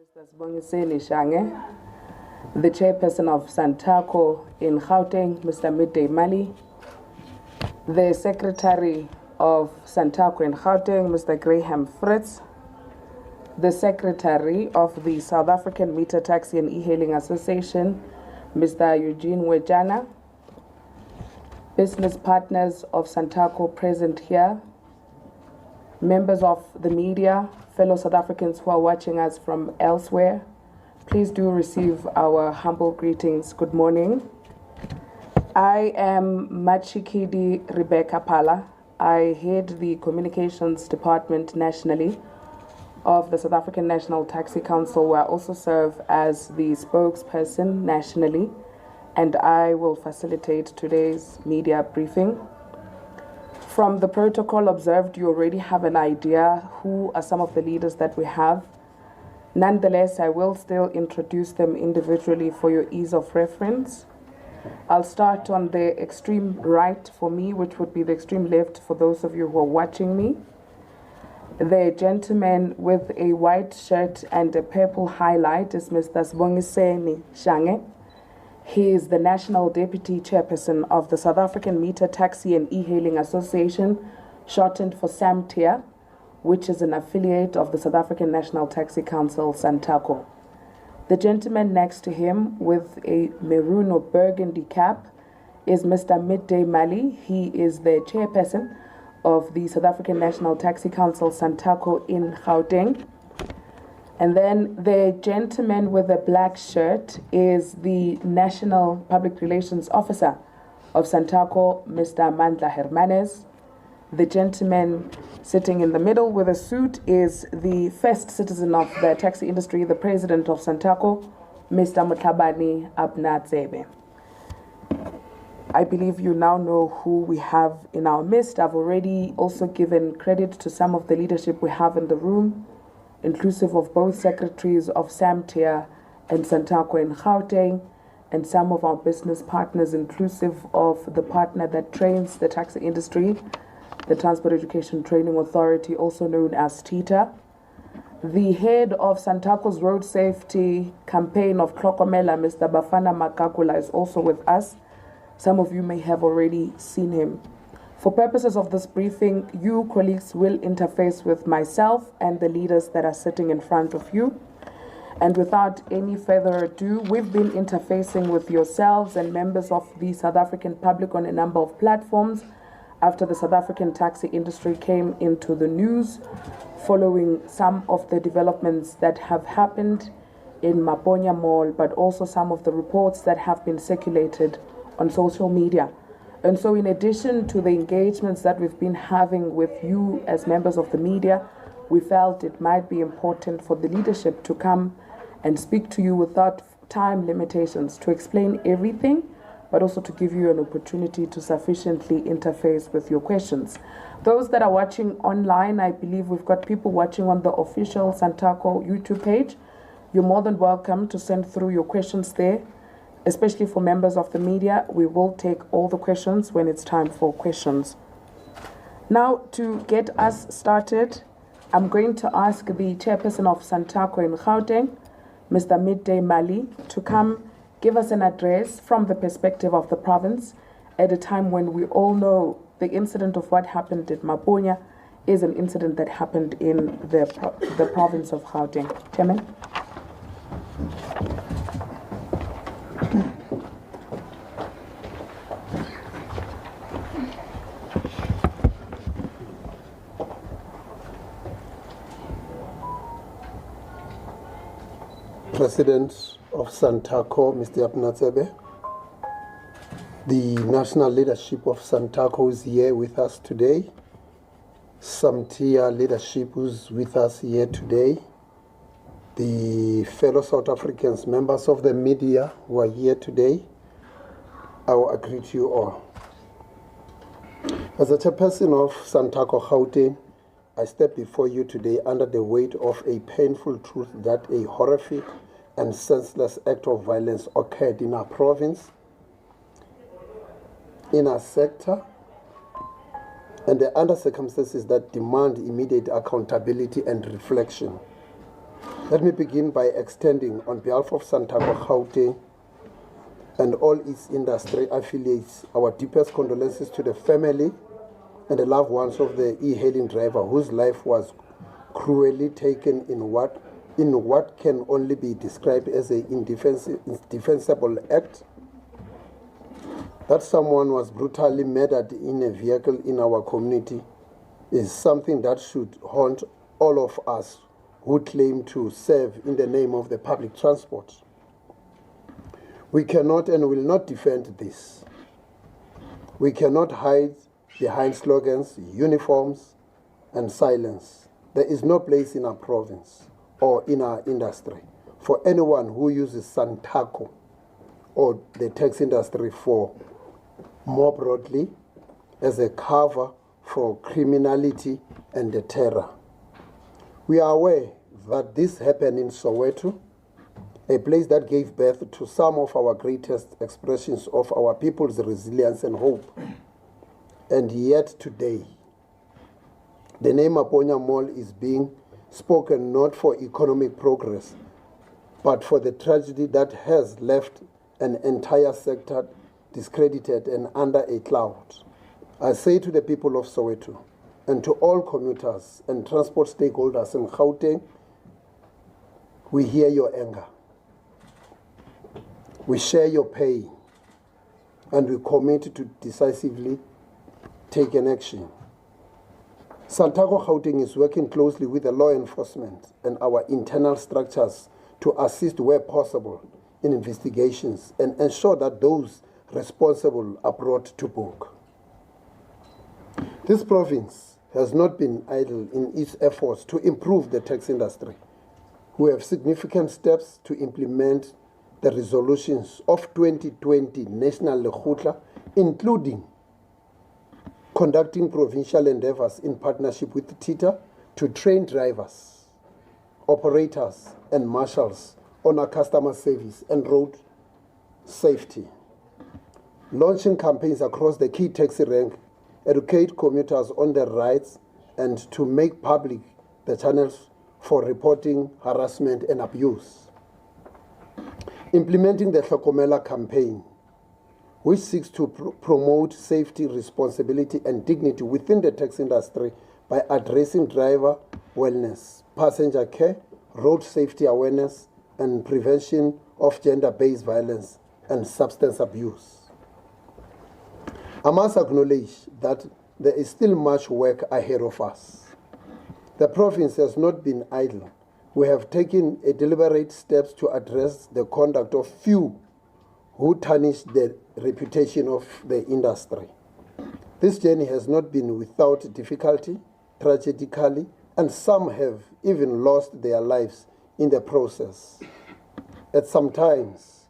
Mr. the chairperson of SANTACO in Gauteng, Mr. Midday Mali, the secretary of SANTACO in Gauteng, Mr. Graham Fritz, the secretary of the South African Meter Taxi and E-Hailing Association, Mr. Eugene Wejana, business partners of SANTACO present here, members of the media, fellow South Africans who are watching us from elsewhere, please do receive our humble greetings. Good morning. I am Machikidi Rebecca Pala. I head the communications department nationally of the South African National Taxi Council, where I also serve as the spokesperson nationally, and I will facilitate today's media briefing. From the protocol observed, you already have an idea who are some of the leaders that we have. Nonetheless, I will still introduce them individually for your ease of reference. I'll start on the extreme right for me, which would be the extreme left for those of you who are watching me. The gentleman with a white shirt and a purple highlight is Mr. Sibongiseni Shange. He is the National Deputy Chairperson of the South African Meter Taxi and E-Hailing Association, shortened for SAMTIA, which is an affiliate of the South African National Taxi Council, SANTACO. The gentleman next to him with a maroon or burgundy cap is Mr. Midday Mali. He is the chairperson of the South African National Taxi Council, SANTACO in Gauteng. And then the gentleman with the black shirt is the National Public Relations Officer of SANTACO, Mr. Mandla Hermanes. The gentleman sitting in the middle with a suit is the first citizen of the taxi industry, the president of SANTACO, Mr. Mutlabani Abnatsebe. I believe you now know who we have in our midst. I've already also given credit to some of the leadership we have in the room, inclusive of both secretaries of SAMTIA and SANTACO in Gauteng, and some of our business partners, inclusive of the partner that trains the taxi industry, the Transport Education Training Authority, also known as TITA. The head of SANTACO's road safety campaign of Klokomela, Mr. Bafana Makakula, is also with us. Some of you may have already seen him. For purposes of this briefing, you colleagues will interface with myself and the leaders that are sitting in front of you. And without any further ado, we've been interfacing with yourselves and members of the South African public on a number of platforms after the South African taxi industry came into the news following some of the developments that have happened in Maponya Mall, but also some of the reports that have been circulated on social media. And so in addition to the engagements that we've been having with you as members of the media, we felt it might be important for the leadership to come and speak to you without time limitations, to explain everything, but also to give you an opportunity to sufficiently interface with your questions. Those that are watching online, I believe we've got people watching on the official SANTACO YouTube page. You're more than welcome to send through your questions there. Especially for members of the media, we will take all the questions when it's time for questions. Now, to get us started, I'm going to ask the chairperson of SANTACO in Gauteng, Mr. Midday Mali, to come give us an address from the perspective of the province at a time when we all know the incident of what happened at Maponya is an incident that happened in the province of Gauteng. Chairman. President of SANTACO, Mr. Abnatsebe, the national leadership of SANTACO is here with us today. SAMTIA leadership is with us here today. The fellow South Africans, members of the media who are here today, I will greet you all. As a chairperson of SANTACO Gauteng, I step before you today under the weight of a painful truth that a horrific and senseless act of violence occurred in our province, in our sector, and under circumstances that demand immediate accountability and reflection. Let me begin by extending, on behalf of SANTACO Gauteng and all its industry affiliates, our deepest condolences to the family and the loved ones of the e-hailing driver whose life was cruelly taken in what can only be described as an indefensible act. That someone was brutally murdered in a vehicle in our community is something that should haunt all of us who claim to serve in the name of the public transport. We cannot and will not defend this. We cannot hide behind slogans, uniforms, and silence. There is no place in our province or in our industry for anyone who uses SANTACO or the taxi industry for more broadly as a cover for criminality and the terror. We are aware that this happened in Soweto, a place that gave birth to some of our greatest expressions of our people's resilience and hope. And yet today, the name Aponya Mall is being spoken not for economic progress, but for the tragedy that has left an entire sector discredited and under a cloud. I say to the people of Soweto and to all commuters and transport stakeholders in Gauteng, we hear your anger. We share your pain, and we commit to decisively take an action. SANTACO Gauteng is working closely with the law enforcement and our internal structures to assist where possible in investigations and ensure that those responsible are brought to book. This province has not been idle in its efforts to improve the taxi industry. We have significant steps to implement the resolutions of 2020 National Lekgotla, including conducting provincial endeavors in partnership with TITA to train drivers, operators, and marshals on our customer service and road safety. Launching campaigns across the key taxi rank, educate commuters on their rights, and to make public the channels for reporting harassment and abuse. Implementing the Hlokomela campaign, which seeks to promote safety, responsibility, and dignity within the taxi industry by addressing driver wellness, passenger care, road safety awareness, and prevention of gender-based violence and substance abuse. I must acknowledge that there is still much work ahead of us. The province has not been idle. We have taken deliberate steps to address the conduct of few who tarnish the reputation of the industry. This journey has not been without difficulty, tragically, and some have even lost their lives in the process. At some times,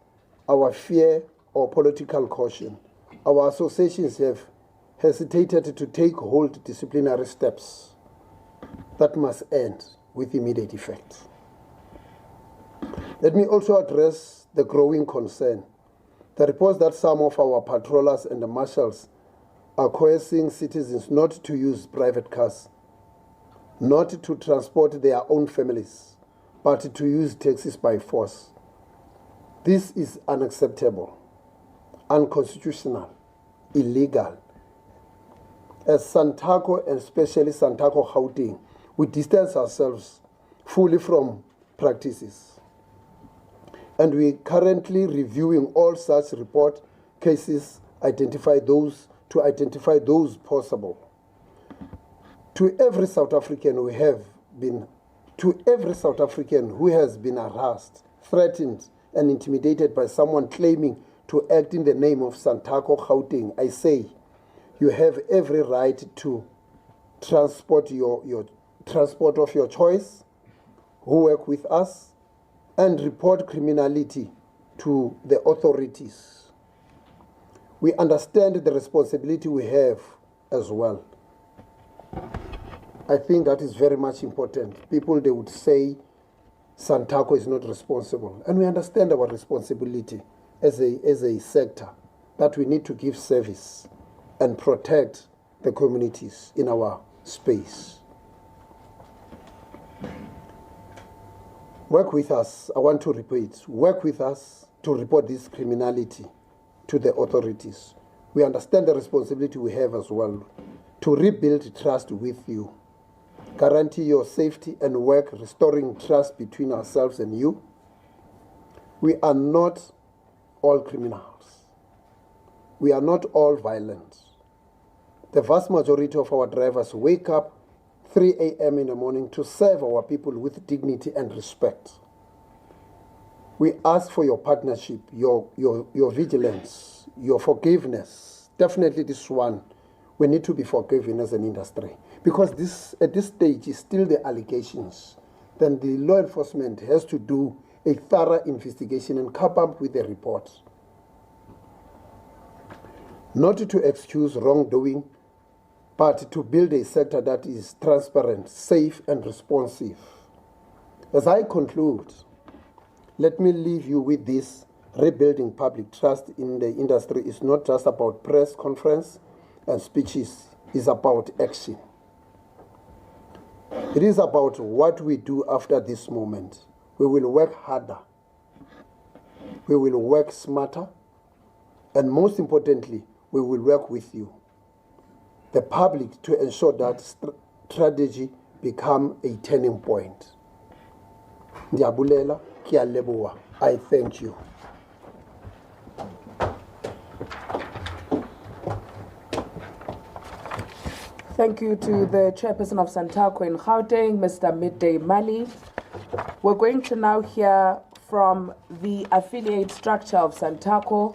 our fear or political caution, our associations have hesitated to take hold disciplinary steps that must end with immediate effect. Let me also address the growing concern. The reports that some of our patrollers and the marshals are coercing citizens not to use private cars, not to transport their own families, but to use taxis by force. This is unacceptable, unconstitutional, illegal. As SANTACO, and especially SANTACO Gauteng, we distance ourselves fully from practices. And we are currently reviewing all such report cases, to identify those possible. To every South African who has been harassed, threatened, and intimidated by someone claiming to act in the name of SANTACO Gauteng, I say, you have every right to transport your transport of your choice, who work with us, and report criminality to the authorities. We understand the responsibility we have as well. I think that is very much important. People, they would say SANTACO is not responsible. And we understand our responsibility as a sector, that we need to give service and protect the communities in our space. Work with us, I want to repeat, work with us to report this criminality to the authorities. We understand the responsibility we have as well to rebuild trust with you, guarantee your safety and work restoring trust between ourselves and you. We are not all criminals. We are not all violent. The vast majority of our drivers wake up 3 a.m. in the morning to serve our people with dignity and respect. We ask for your partnership, your vigilance, your forgiveness. Definitely this one, we need to be forgiven as an industry. Because this, at this stage, is still the allegations. Then the law enforcement has to do a thorough investigation and come up with a report. Not to excuse wrongdoing, but to build a sector that is transparent, safe, and responsive. As I conclude, let me leave you with this. Rebuilding public trust in the industry is not just about press conference and speeches, it's about action. It is about what we do after this moment. We will work harder. We will work smarter. And most importantly, we will work with you, the public, to ensure that strategy become a turning point. Ndiyabulela, kiyaleboa. I thank you. Thank you to the chairperson of SANTACO in Gauteng, Mr. Midday Mali. We're going to now hear from the affiliate structure of SANTACO,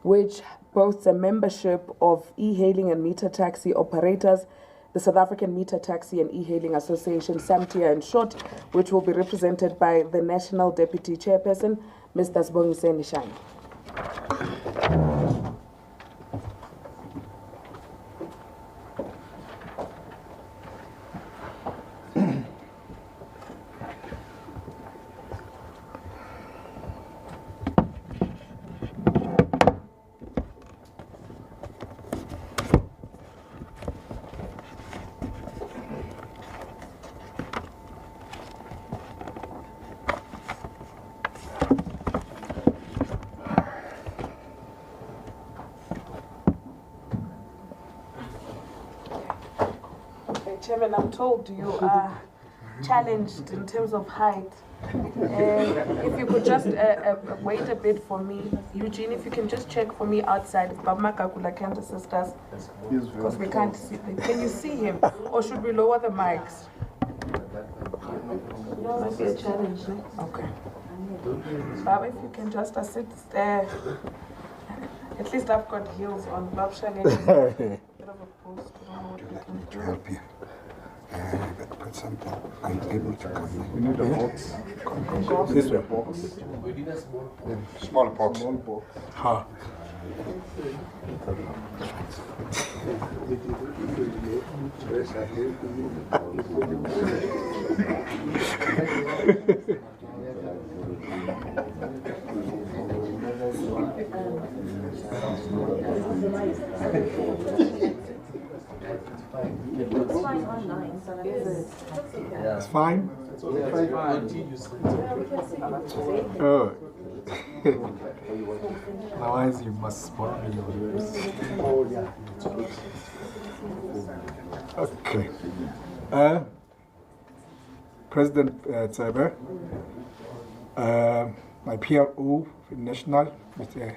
which boasts a membership of e-hailing and meter taxi operators, the South African Meter Taxi and E-Hailing Association, SAMTIA in short, which will be represented by the National Deputy Chairperson, Mr. Sibongiseni Shine. Chairman, I'm told you are challenged in terms of height. If you could just wait a bit for me. Eugene, if you can just check for me outside if Baba Kakula can't assist us. Because we can't see them. Can you see him? Or should we lower the mics? Might be a challenge, no? Okay. Baba, if you can just assist there. At least I've got heels on. Baba Shane. Bit of a post. I don't know what we can do. To help you. But put something. I'm able to come. We need a box. This way. We need a small box. Small box. Ha. It's fine. Oh. Otherwise, you must spoil your lips. Okay. President Tseber, my PRO national, Mr.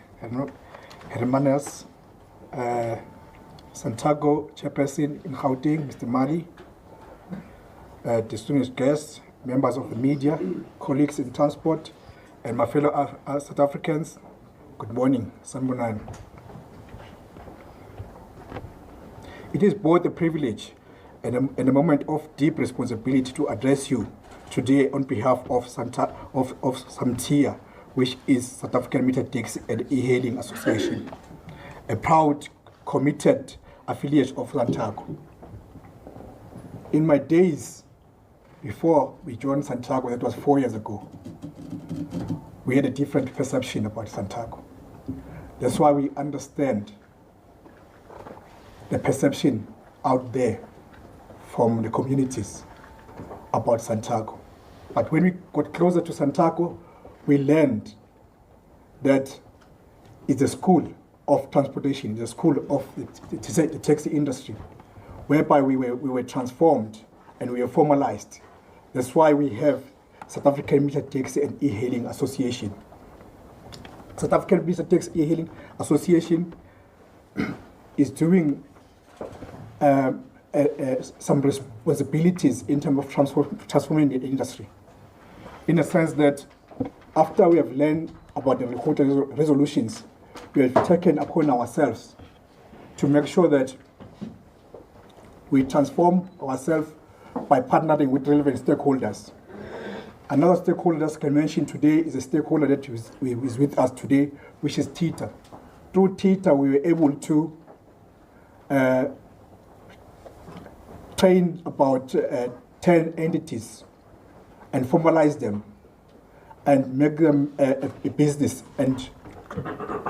Hermanes, SANTACO chairperson in Gauteng, Mr. Mali, distinguished guests, members of the media, colleagues in transport, and my fellow South Africans, good morning, Sanbonani. It is both a privilege and a moment of deep responsibility to address you today on behalf of SAMTIA, which is South African Meter Taxi and E-Hailing Association, a proud, committed affiliate of SANTACO. In my days before we joined SANTACO, that was 4 years ago, we had a different perception about SANTACO. That's why we understand the perception out there from the communities about SANTACO. But when we got closer to SANTACO, we learned that it's a school of transportation, it's a school of the taxi industry, whereby we were transformed and we were formalized. That's why we have South African Meter Taxi and E-Hailing Association. South African Meter Taxi E-Hailing Association is doing some responsibilities in terms of transforming the industry. In a sense that after we have learned about the recorded resolutions, we have taken upon ourselves to make sure that we transform ourselves by partnering with relevant stakeholders. Another stakeholder I can mention today is a stakeholder that is with us today, which is TITA. Through TITA, we were able to train about 10 entities and formalize them and make them a business, and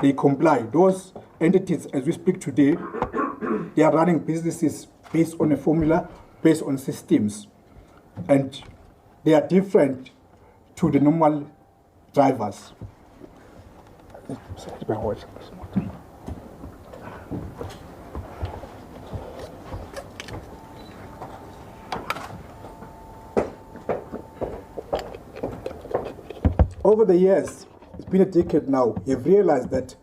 they comply. Those entities, as we speak today, they are running businesses based on a formula, based on systems, and they are different to the normal drivers. Over the years, it's been a decade now, we've realized that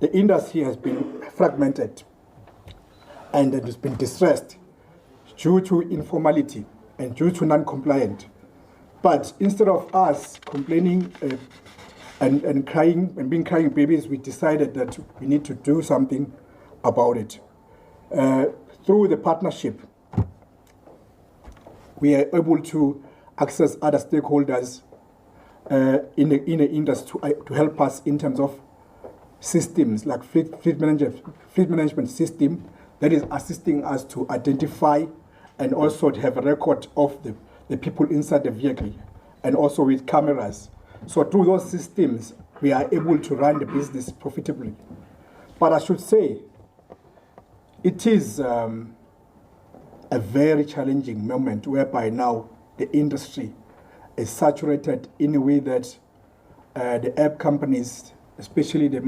the industry has been fragmented and it has been distressed due to informality and due to non-compliant. But instead of us complaining and crying and being crying babies, we decided that we need to do something about it. Through the partnership, we are able to access other stakeholders in the industry to help us in terms of systems like fleet management system that is assisting us to identify and also to have a record of the people inside the vehicle, and also with cameras. So through those systems, we are able to run the business profitably. But I should say, it is a very challenging moment whereby now the industry is saturated in a way that the app companies, especially the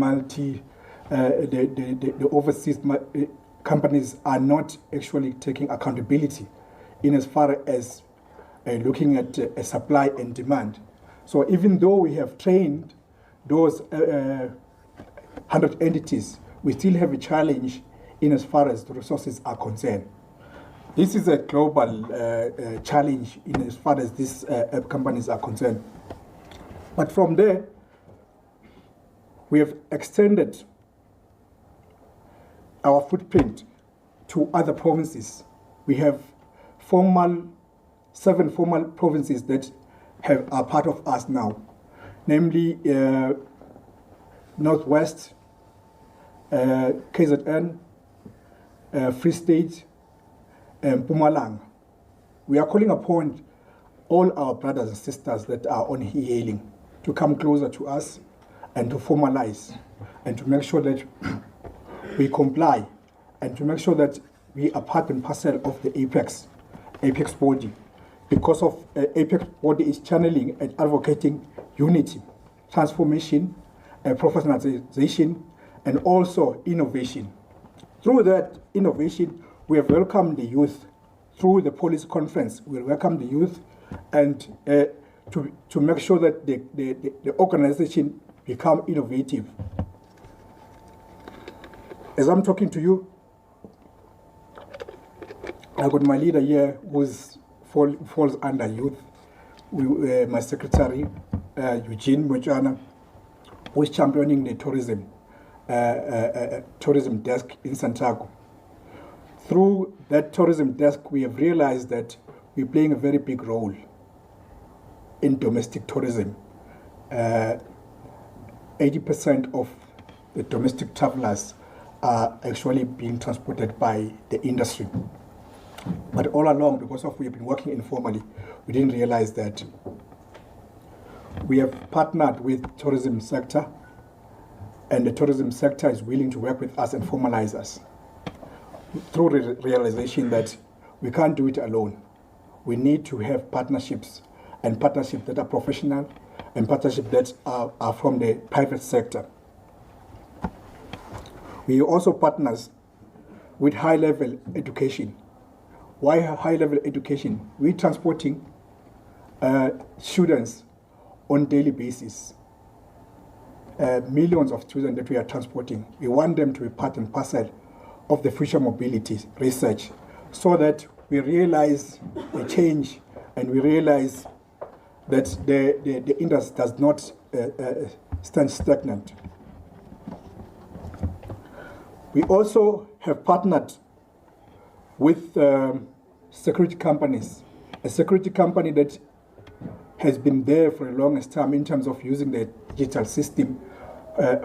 the overseas companies, are not actually taking accountability in as far as looking at supply and demand. So even though we have trained those 100 entities, we still have a challenge in as far as the resources are concerned. This is a global challenge in as far as these app companies are concerned. But from there, we have extended our footprint to other provinces. We have 7 formal provinces that are part of us now, namely Northwest, KZN, Free State, and Mpumalanga. We are calling upon all our brothers and sisters that are on e-hailing to come closer to us and to formalize and to make sure that we comply and to make sure that we are part and parcel of the Apex body, because of Apex body is channeling and advocating unity, transformation, professionalization, and also innovation. Through that innovation, we have welcomed the youth. Through the policy conference, we welcome the youth, and to make sure that the organization become innovative. As I'm talking to you, I got my leader here who falls under youth. My secretary, Eugene Mochana, who is championing the tourism desk in SANTACO. Through that tourism desk, we have realized that we're playing a very big role in domestic tourism. 80% of the domestic travelers are actually being transported by the industry. But all along, because we've been working informally, we didn't realize that we have partnered with the tourism sector, and the tourism sector is willing to work with us and formalize us. Through realization that we can't do it alone. We need to have partnerships and partnerships that are professional and partnerships that are from the private sector. We also partners with high-level education. Why high-level education? We're transporting students on daily basis. Millions of students that we are transporting. We want them to be part and parcel of the future mobility research so that we realize the change and we realize that the industry does not stand stagnant. We also have partnered with security companies, a security company that has been there for the longest time in terms of using the digital system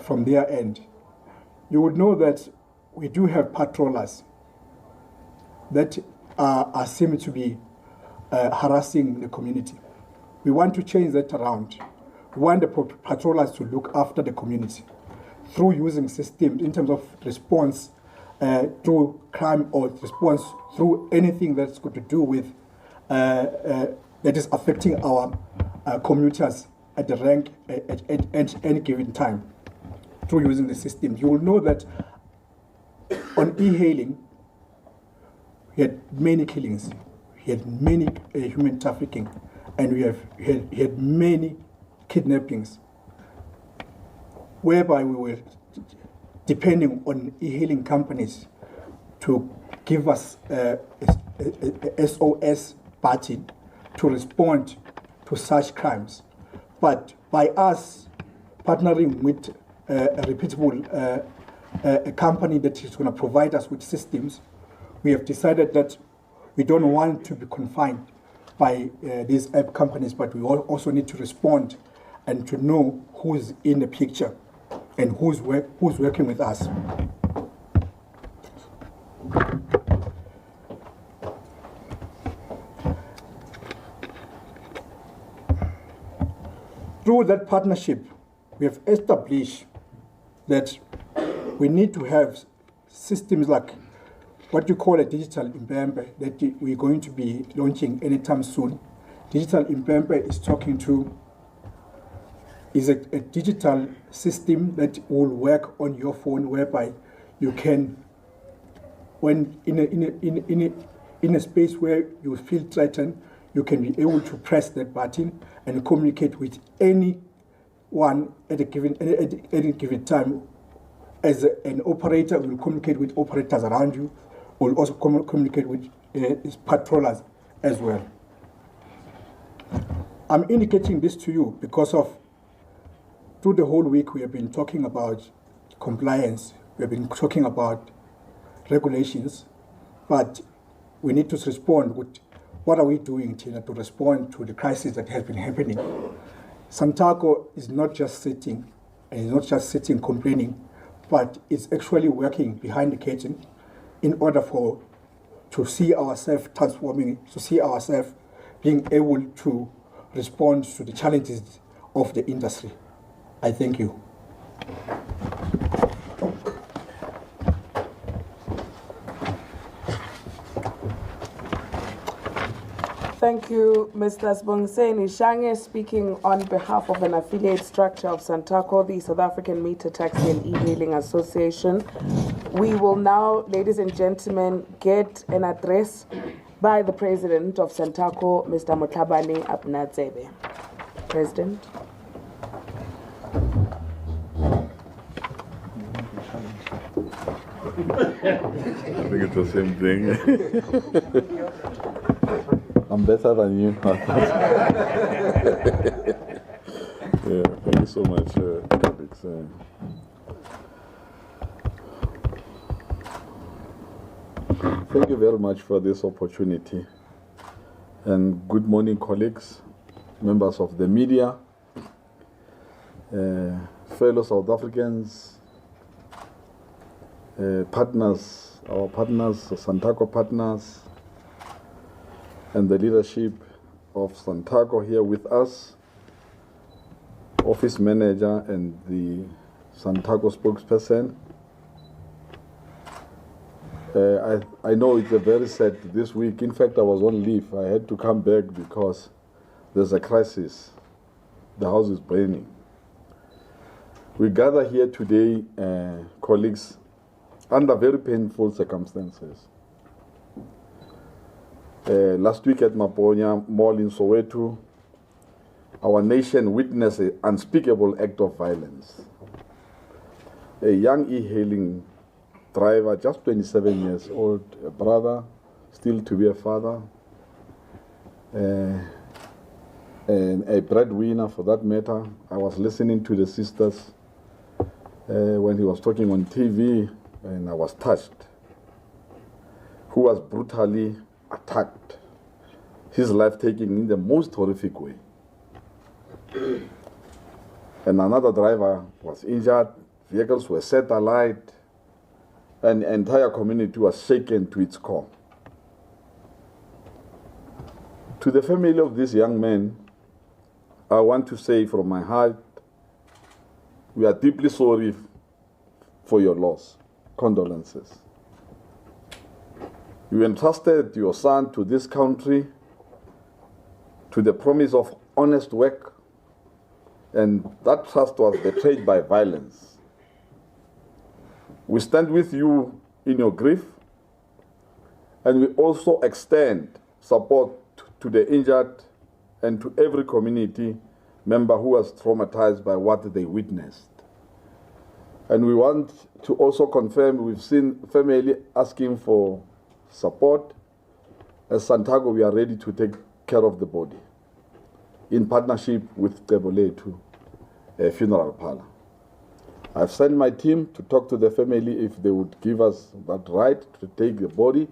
from their end. You would know that we do have patrollers that are seen to be harassing the community. We want to change that around. We want the patrollers to look after the community through using systems in terms of response through crime or response through anything that's got to do with that is affecting our commuters at the rank at any given time through using the system. You will know that on e-hailing, we had many killings, we had many human trafficking, and we had many kidnappings, whereby we were depending on e-hailing companies to give us a SOS button to respond to such crimes. But by us partnering with a reputable a company that is going to provide us with systems, we have decided that we don't want to be confined by these app companies, but we also need to respond and to know who's in the picture and who's working with us. Through that partnership, we have established that we need to have systems like what you call a digital impempe that we're going to be launching anytime soon. Digital impempe is a digital system that will work on your phone, whereby you can, when in a space where you feel threatened, you can be able to press that button and communicate with anyone at any given time. As an operator, will communicate with operators around you, will also communicate with patrollers as well. I'm indicating this to you because through the whole week we have been talking about compliance, we have been talking about regulations, but we need to respond with what are we doing, Tina, to respond to the crisis that has been happening. SANTACO is not just sitting, and it's not just sitting complaining, but it's actually working behind the curtain in order to see ourselves transforming, to see ourselves being able to respond to the challenges of the industry. I thank you. Thank you, Mr. Sibongiseni Shange, speaking on behalf of an affiliate structure of SANTACO, the South African Meter Taxi and E-Hailing Association. We will now, ladies and gentlemen, get an address by the President of SANTACO, Mr. Motlhabane Abnatsebe. President. I think it's the same thing. I'm better than you. Yeah, thank you so much, colleagues. Thank you very much for this opportunity. And good morning, colleagues, members of the media, fellow South Africans, partners, our partners, SANTACO partners, and the leadership of SANTACO here with us, office manager and the SANTACO spokesperson. I know it's a very sad this week. In fact, I was on leave. I had to come back because there's a crisis. The house is burning. We gather here today, colleagues, under very painful circumstances. Last week at Maponya Mall in Soweto, our nation witnessed an unspeakable act of violence. A young e-hailing driver, just 27 years old, a brother, still to be a father, and a breadwinner for that matter. I was listening to the sisters when he was talking on TV, and I was touched. Who was brutally attacked, his life taken in the most horrific way. And another driver was injured, vehicles were set alight, and the entire community was shaken to its core. To the family of this young man, I want to say from my heart, we are deeply sorry for your loss. Condolences. You entrusted your son to this country, to the promise of honest work, and that trust was betrayed by violence. We stand with you in your grief, and we also extend support to the injured and to every community member who was traumatized by what they witnessed. And we want to also confirm, we've seen family asking for support. As SANTACO, we are ready to take care of the body in partnership with Teboletu, a funeral parlor. I've sent my team to talk to the family if they would give us that right to take the body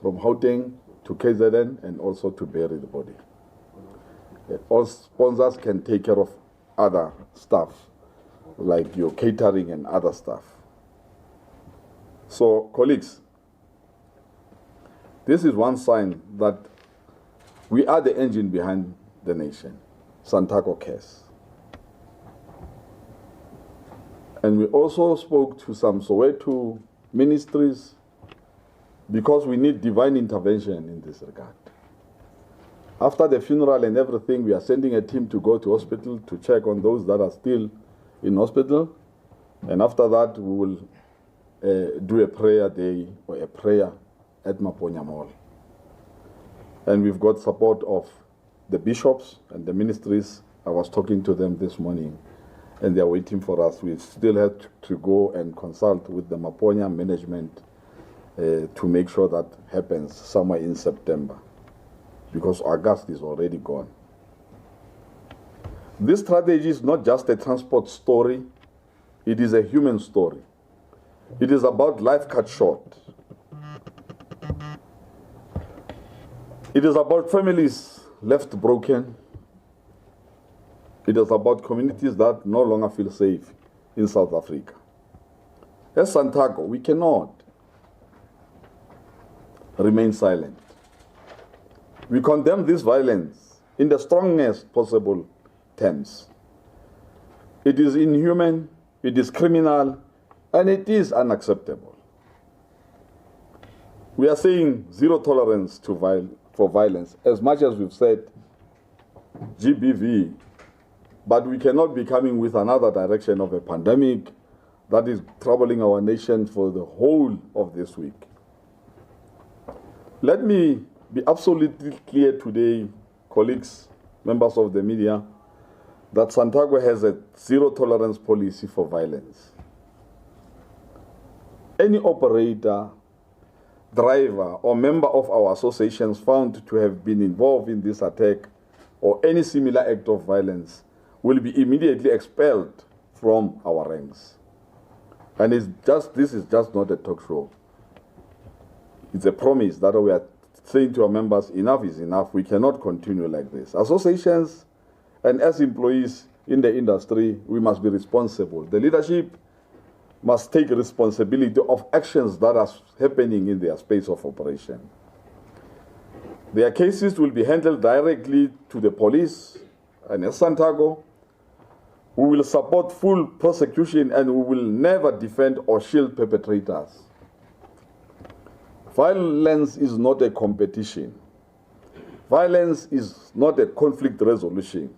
from Gauteng to KZN and also to bury the body. All sponsors can take care of other stuff, like your catering and other stuff. So, colleagues, this is one sign that we are the engine behind the nation. SANTACO cares. And we also spoke to some Soweto ministries because we need divine intervention in this regard. After the funeral and everything, we are sending a team to go to hospital to check on those that are still in hospital. And after that, we will do a prayer day or a prayer at Maponya Mall. And we've got support of the bishops and the ministries. I was talking to them this morning, and they're waiting for us. We still have to go and consult with the Maponya management to make sure that happens somewhere in September, because August is already gone. This strategy is not just a transport story, it is a human story. It is about life cut short. It is about families left broken. It is about communities that no longer feel safe in South Africa. As SANTACO, we cannot remain silent. We condemn this violence in the strongest possible terms. It is inhuman, it is criminal, and it is unacceptable. We are saying zero tolerance for violence, as much as we've said GBV, but we cannot be coming with another direction of a pandemic that is troubling our nation for the whole of this week. Let me be absolutely clear today, colleagues, members of the media, that SANTACO has a zero tolerance policy for violence. Any operator, driver, or member of our associations found to have been involved in this attack or any similar act of violence will be immediately expelled from our ranks. And this is just not a talk show. It's a promise that we are saying to our members, enough is enough. We cannot continue like this. Associations and as employees in the industry, we must be responsible. The leadership must take responsibility of actions that are happening in their space of operation. Their cases will be handled directly to the police, and as SANTACO, we will support full prosecution and we will never defend or shield perpetrators. Violence is not a competition. Violence is not a conflict resolution.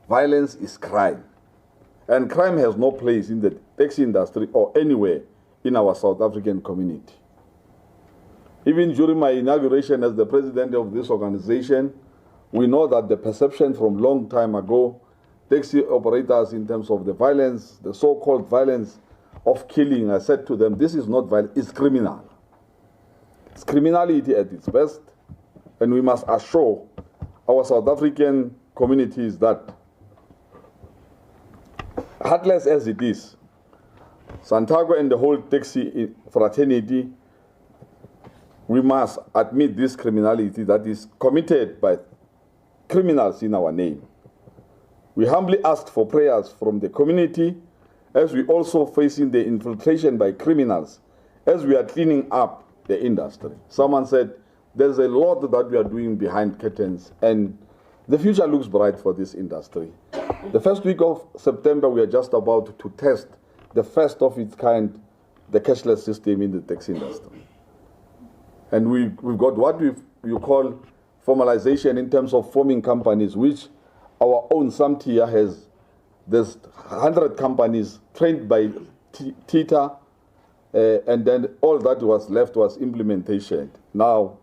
Violence is crime. And crime has no place in the taxi industry or anywhere in our South African community. Even during my inauguration as the president of this organization, we know that the perception from long time ago, taxi operators in terms of the violence, the so-called violence of killing, I said to them, this is not violence, it's criminal. It's criminality at its best, and we must assure our South African communities that, heartless as it is, SANTACO and the whole taxi fraternity, we must admit this criminality that is committed by criminals in our name. We humbly ask for prayers from the community as we also facing the infiltration by criminals as we are cleaning up the industry. Someone said there's a lot that we are doing behind curtains and the future looks bright for this industry. The first week of September, we are just about to test the first of its kind, the cashless system in the taxi industry. And we've got what you call formalization in terms of forming companies, which our own SAMTIA has. There's 100 companies trained by TITA, and then all that was left was implementation. Now,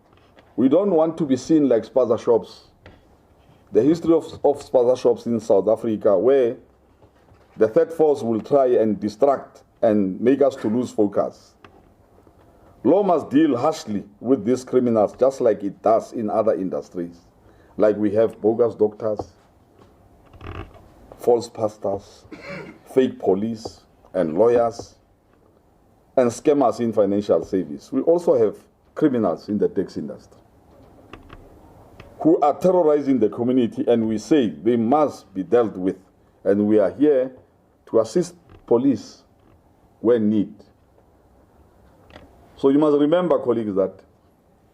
we don't want to be seen like spaza shops. The history of spaza shops in South Africa, where the third force will try and distract and make us to lose focus. Law must deal harshly with these criminals, just like it does in other industries. Like we have bogus doctors, false pastors, fake police and lawyers, and scammers in financial service. We also have criminals in the taxi industry who are terrorizing the community, and we say they must be dealt with. And we are here to assist police when need. So you must remember, colleagues, that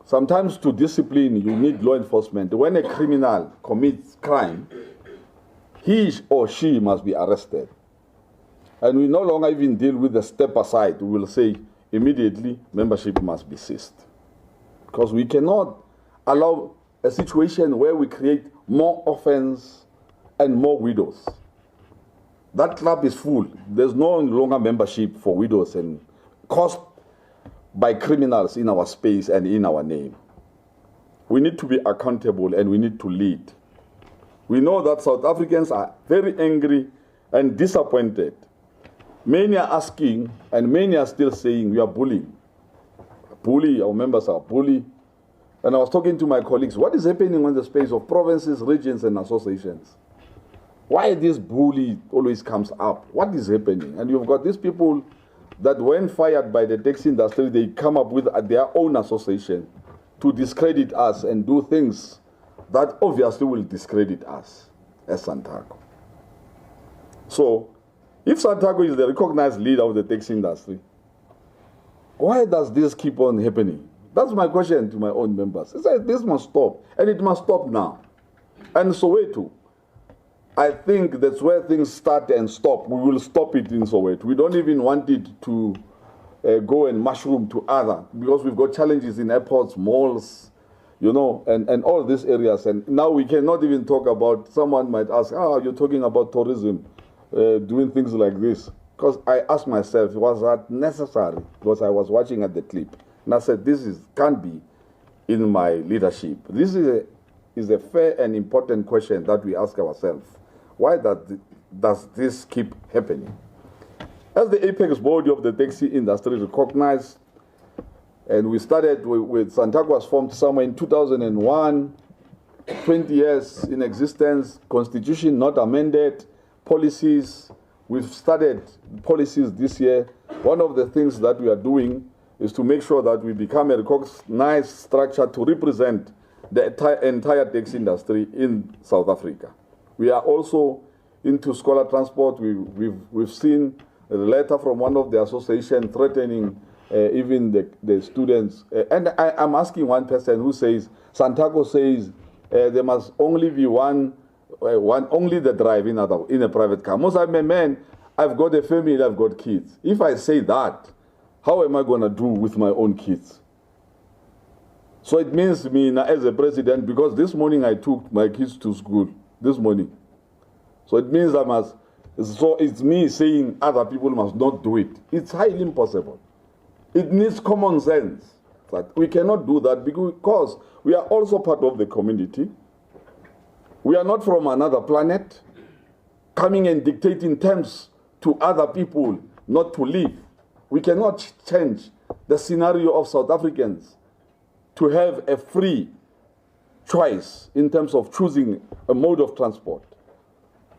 sometimes to discipline, you need law enforcement. When a criminal commits crime, he or she must be arrested. And we no longer even deal with the step aside. We will say immediately membership must be ceased. Because we cannot allow a situation where we create more offense and more widows. That club is full. There's no longer membership for widows and caused by criminals in our space and in our name. We need to be accountable and we need to lead. We know that South Africans are very angry and disappointed. Many are asking and many are still saying we are bullying. Bully, our members are bully. And I was talking to my colleagues, what is happening in the space of provinces, regions and associations? Why this bully always comes up? What is happening? And you've got these people that when fired by the taxi industry, they come up with their own association to discredit us and do things that obviously will discredit us as SANTACO. So, if SANTACO is the recognized leader of the taxi industry, why does this keep on happening? That's my question to my own members. I said, this must stop, and it must stop now. And Soweto, I think that's where things start and stop. We will stop it in Soweto. We don't even want it to go and mushroom to other, because we've got challenges in airports, malls, you know, and all these areas. And now we cannot even talk about, someone might ask, you're talking about tourism, doing things like this. Because I asked myself, was that necessary? Because I was watching at the clip. And I said, can't be in my leadership. This is a fair and important question that we ask ourselves. Why does this keep happening? As the apex body of the taxi industry recognized, and we started with SANTACO was formed somewhere in 2001, 20 years in existence, constitution not amended, policies, we've started policies this year. One of the things that we are doing is to make sure that we become a recognized structure to represent the entire taxi industry in South Africa. We are also into scholar transport. We've seen a letter from one of the associations threatening even the students. And I'm asking one person who says, SANTACO says there must only be only the drive in a private car. Most I'm a man, I've got a family, I've got kids. If I say that, how am I going to do with my own kids? So it means me now as a president, because this morning I took my kids to school, this morning. So it means I must, so it's me saying other people must not do it. It's highly impossible. It needs common sense. But we cannot do that because we are also part of the community. We are not from another planet, coming and dictating terms to other people not to live. We cannot change the scenario of South Africans to have a free choice in terms of choosing a mode of transport.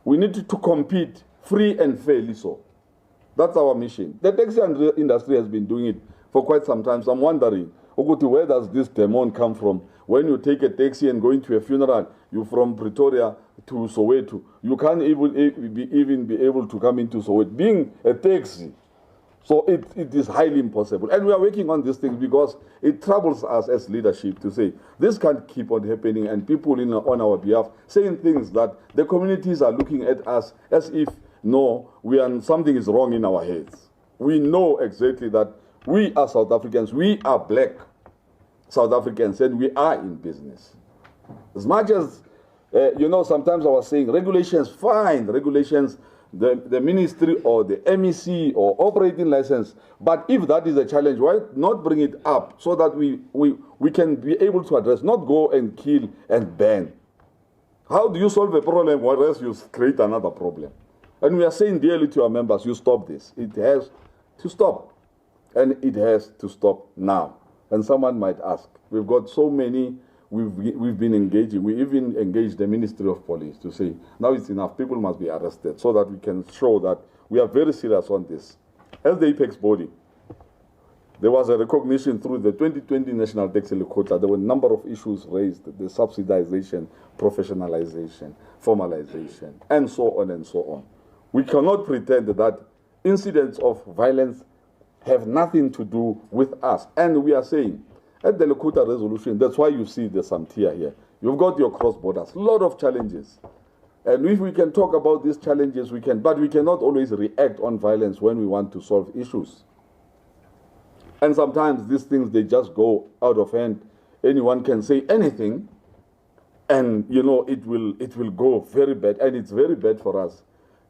We need to compete free and fairly so. That's our mission. The taxi industry has been doing it for quite some time. So I'm wondering, where does this demon come from? When you take a taxi and going to a funeral, you're from Pretoria to Soweto. You can't even be able to come into Soweto, being a taxi. So it is highly impossible. And we are working on these things because it troubles us as leadership to say, this can't keep on happening, and people on our behalf saying things that the communities are looking at us as if, no, something is wrong in our heads. We know exactly that we are South Africans, we are black South Africans, and we are in business. As much as, sometimes I was saying, regulations, fine, regulations, the ministry or the MEC or operating license, but if that is a challenge, why not bring it up so that we can be able to address, not go and kill and ban. How do you solve a problem whereas you create another problem? And we are saying dearly to our members, you stop this. It has to stop. And it has to stop now. And someone might ask, we've got so many, we've been engaging. We even engaged the Ministry of Police to say, now it's enough, people must be arrested, so that we can show that we are very serious on this. As the apex body, there was a recognition through the 2020 National Tax Quota. There were a number of issues raised, the subsidization, professionalization, formalization, and so on and so on. We cannot pretend that incidents of violence have nothing to do with us. And we are saying, at the Lakota resolution, that's why you see the SANTACO here. You've got your cross borders, a lot of challenges. And if we can talk about these challenges, we can, but we cannot always react on violence when we want to solve issues. And sometimes these things, they just go out of hand. Anyone can say anything, and it will go very bad. And it's very bad for us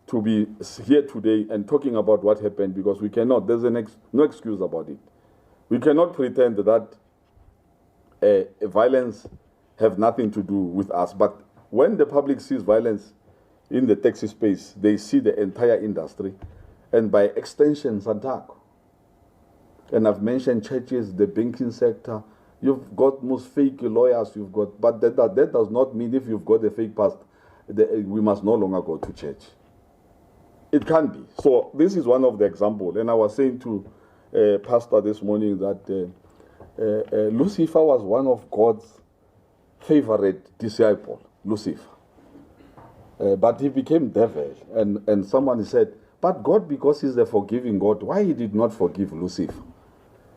to be here today and talking about what happened, because we cannot, there's no excuse about it. We cannot pretend that violence have nothing to do with us. But when the public sees violence in the taxi space, they see the entire industry, and by extension, SANTACO. And I've mentioned churches, the banking sector. You've got most fake lawyers, but that does not mean if you've got a fake past, we must no longer go to church. It can be. So this is one of the examples. And I was saying to Pastor this morning that Lucifer was one of God's favorite disciple, Lucifer. But he became devil. And someone said, but God, because he's a forgiving God, why he did not forgive Lucifer?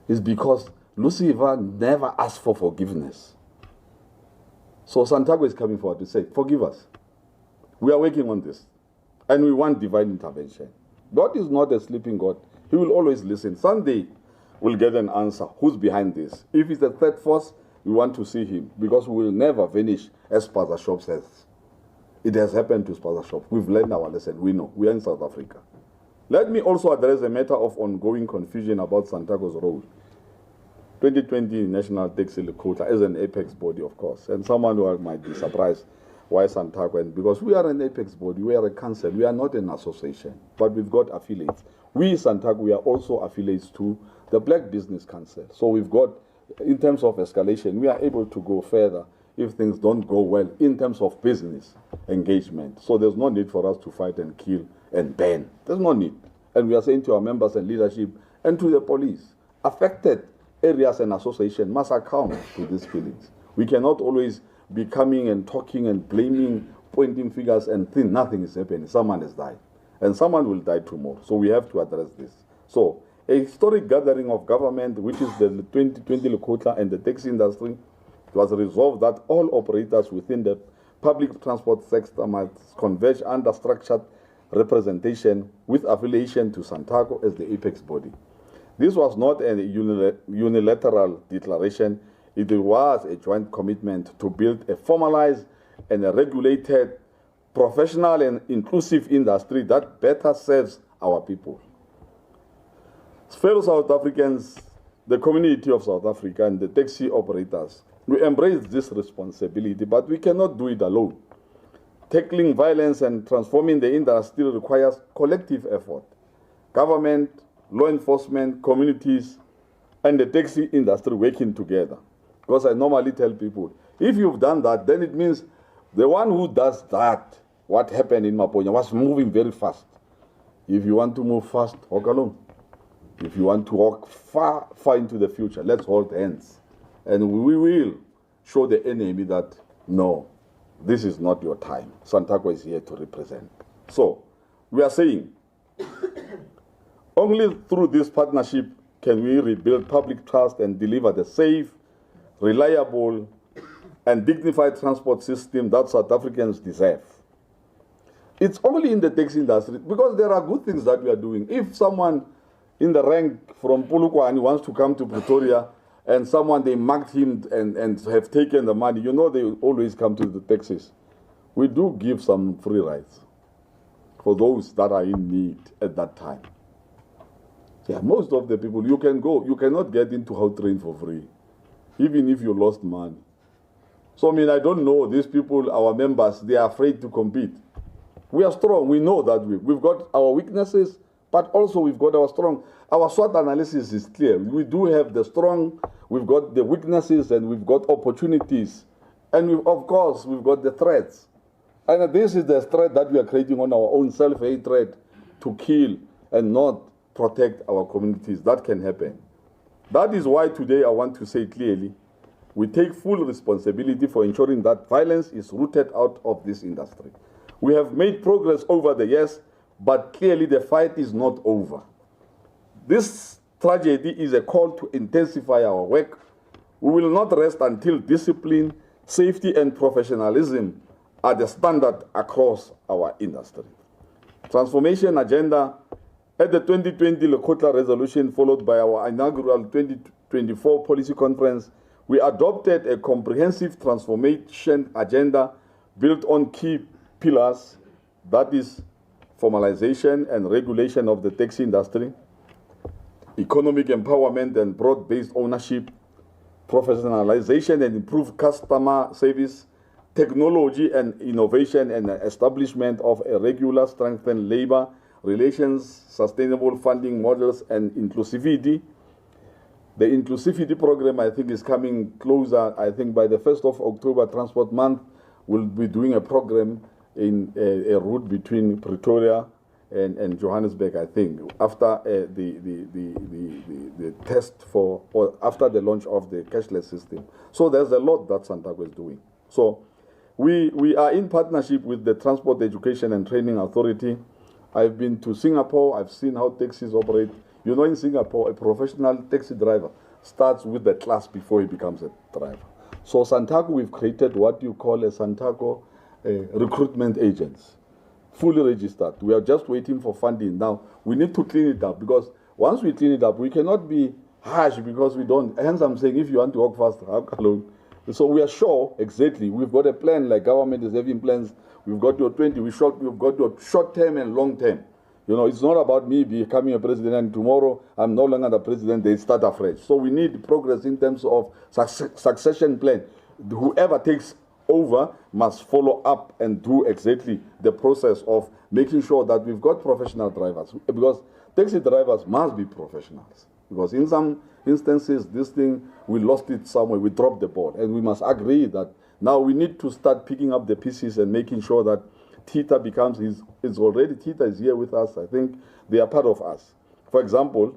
It's because Lucifer never asked for forgiveness. So SANTACO is coming forward to say, forgive us. We are working on this. And we want divine intervention. God is not a sleeping God. He will always listen. Someday we'll get an answer. Who's behind this? If it's a third force, we want to see him, because we will never vanish, as Pastor Shop says. It has happened to Pastor Shop. We've learned our lesson. We know. We are in South Africa. Let me also address a matter of ongoing confusion about SANTACO's role. 2020 National Tax Quota is an apex body, of course. And someone who might be surprised why SANTACO, and because we are an apex body, we are a council, we are not an association, but we've got affiliates. We, SANTACO, we are also affiliates to the Black Business Council. So we've got, in terms of escalation, we are able to go further if things don't go well in terms of business engagement. So there's no need for us to fight and kill and ban. There's no need. And we are saying to our members and leadership and to the police, affected areas and associations must account to these feelings. We cannot always be coming and talking and blaming, pointing fingers and think nothing is happening. Someone has died. And someone will die tomorrow. So we have to address this. So a historic gathering of government, which is the 2020 Lakota and the taxi industry, it was resolved that all operators within the public transport sector must converge under structured representation with affiliation to SANTACO as the apex body. This was not a unilateral declaration. it was a joint commitment to build a formalized and a regulated, professional and inclusive industry that better serves our people. Fellow South Africans, the community of South Africa and the taxi operators, we embrace this responsibility, but we cannot do it alone. Tackling violence and transforming the industry requires collective effort. Government, law enforcement, communities, and the taxi industry working together. Because I normally tell people, if you've done that, then it means the one who does that, what happened in Maponya, was moving very fast. If you want to move fast, walk alone. If you want to walk far, far into the future, let's hold hands. And we will show the enemy that, no, this is not your time. SANTACO is here to represent. So, we are saying, only through this partnership can we rebuild public trust and deliver the safe, reliable, and dignified transport system that South Africans deserve. It's only in the taxi industry, because there are good things that we are doing. If someone in the rank from Polokwane wants to come to Pretoria, and someone, they marked him and have taken the money, you know they always come to the taxis. We do give some free rides for those that are in need at that time. Yeah, most of the people, you can go, you cannot get into Gautrain for free, even if you lost money. So, I mean, I don't know, these people, our members, they are afraid to compete. We are strong, we know that we've got our weaknesses, but also we've got our strong. Our SWOT analysis is clear. We do have the strong, we've got the weaknesses, and we've got opportunities. And of course, we've got the threats. And this is the threat that we are creating on our own, self-hatred, to kill and not protect our communities. That can happen. That is why today I want to say clearly, we take full responsibility for ensuring that violence is rooted out of this industry. We have made progress over the years, but clearly the fight is not over. This tragedy is a call to intensify our work. We will not rest until discipline, safety, and professionalism are the standard across our industry. Transformation agenda at the 2020 Lekgotla resolution, followed by our inaugural 2024 policy conference, we adopted a comprehensive transformation agenda built on key pillars, that is formalization and regulation of the taxi industry, economic empowerment and broad-based ownership, professionalization and improved customer service, technology and innovation, and establishment of a regular strengthened labor relations, sustainable funding models, and inclusivity. The inclusivity program, I think, is coming closer. I think by the 1st of October, Transport Month, we'll be doing a program in a route between Pretoria and Johannesburg, I think, after the test for, or after the launch of the cashless system. So there's a lot that SANTACO is doing. So we are in partnership with the Transport Education and Training Authority. I've been to Singapore. I've seen how taxis operate. You know, in Singapore, a professional taxi driver starts with the class before he becomes a driver. So SANTACO, we've created what you call a SANTACO recruitment agents, fully registered. We are just waiting for funding. Now, we need to clean it up, because once we clean it up, we cannot be harsh because we don't. Hence, I'm saying, if you want to work fast, walk alone. So we are sure, exactly, we've got a plan, like government is having plans. We've got your 20, we've got your short term and long term. You know, it's not about me becoming a president and tomorrow I'm no longer the president, they start afresh. So we need progress in terms of succession plan. Whoever takes over must follow up and do exactly the process of making sure that we've got professional drivers, because taxi drivers must be professionals. Because in some instances, this thing, we lost it somewhere, we dropped the ball, and we must agree that now we need to start picking up the pieces and making sure that TITA becomes, TITA is here with us. I think they are part of us. For example,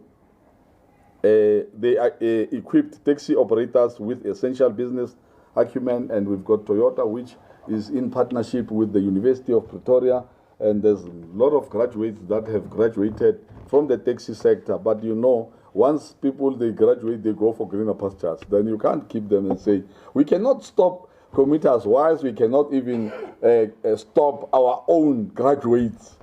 they equipped taxi operators with essential business acumen, and we've got Toyota, which is in partnership with the University of Pretoria, and there's a lot of graduates that have graduated from the taxi sector. But you know, once people, they graduate, they go for greener pastures, then you can't keep them and say, we cannot stop commuters, whilst we cannot even stop our own graduates.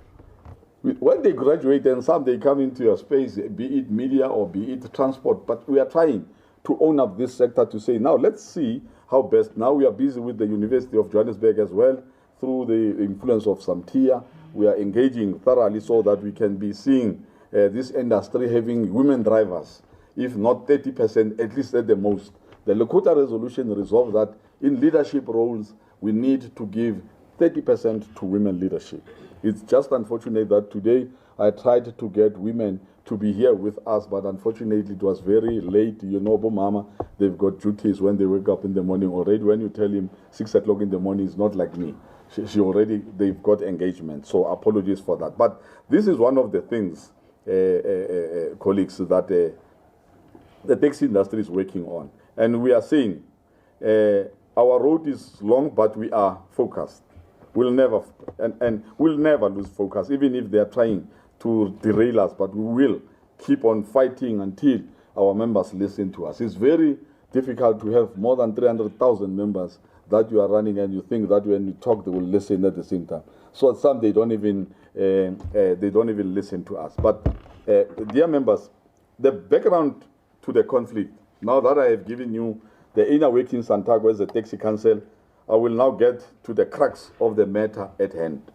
When they graduate, and some, they come into your space, be it media or be it transport, but we are trying to own up this sector, to say, now let's see how best. Now we are busy with the University of Johannesburg as well, through the influence of SANTACO. We are engaging thoroughly so that we can be seeing this industry having women drivers, if not 30%, at least at the most. The Lakota resolution resolved that in leadership roles, we need to give 30% to women leadership. It's just unfortunate that today I tried to get women to be here with us, but unfortunately it was very late. You know, Mama, they've got duties when they wake up in the morning already. When you tell him 6 o'clock in the morning, it's not like me. She already, they've got engagement. So apologies for that. But this is one of the things, colleagues, that the taxi industry is working on. And we are saying our road is long, but we are focused. We'll never, and we'll never lose focus, even if they are trying to derail us, but we will keep on fighting until our members listen to us. It's very difficult to have more than 300,000 members that you are running, and you think that when you talk, they will listen at the same time. So some they don't even listen to us. But dear members, the background to the conflict. Now that I have given you the inner workings SANTACO as a taxi council, I will now get to the crux of the matter at hand.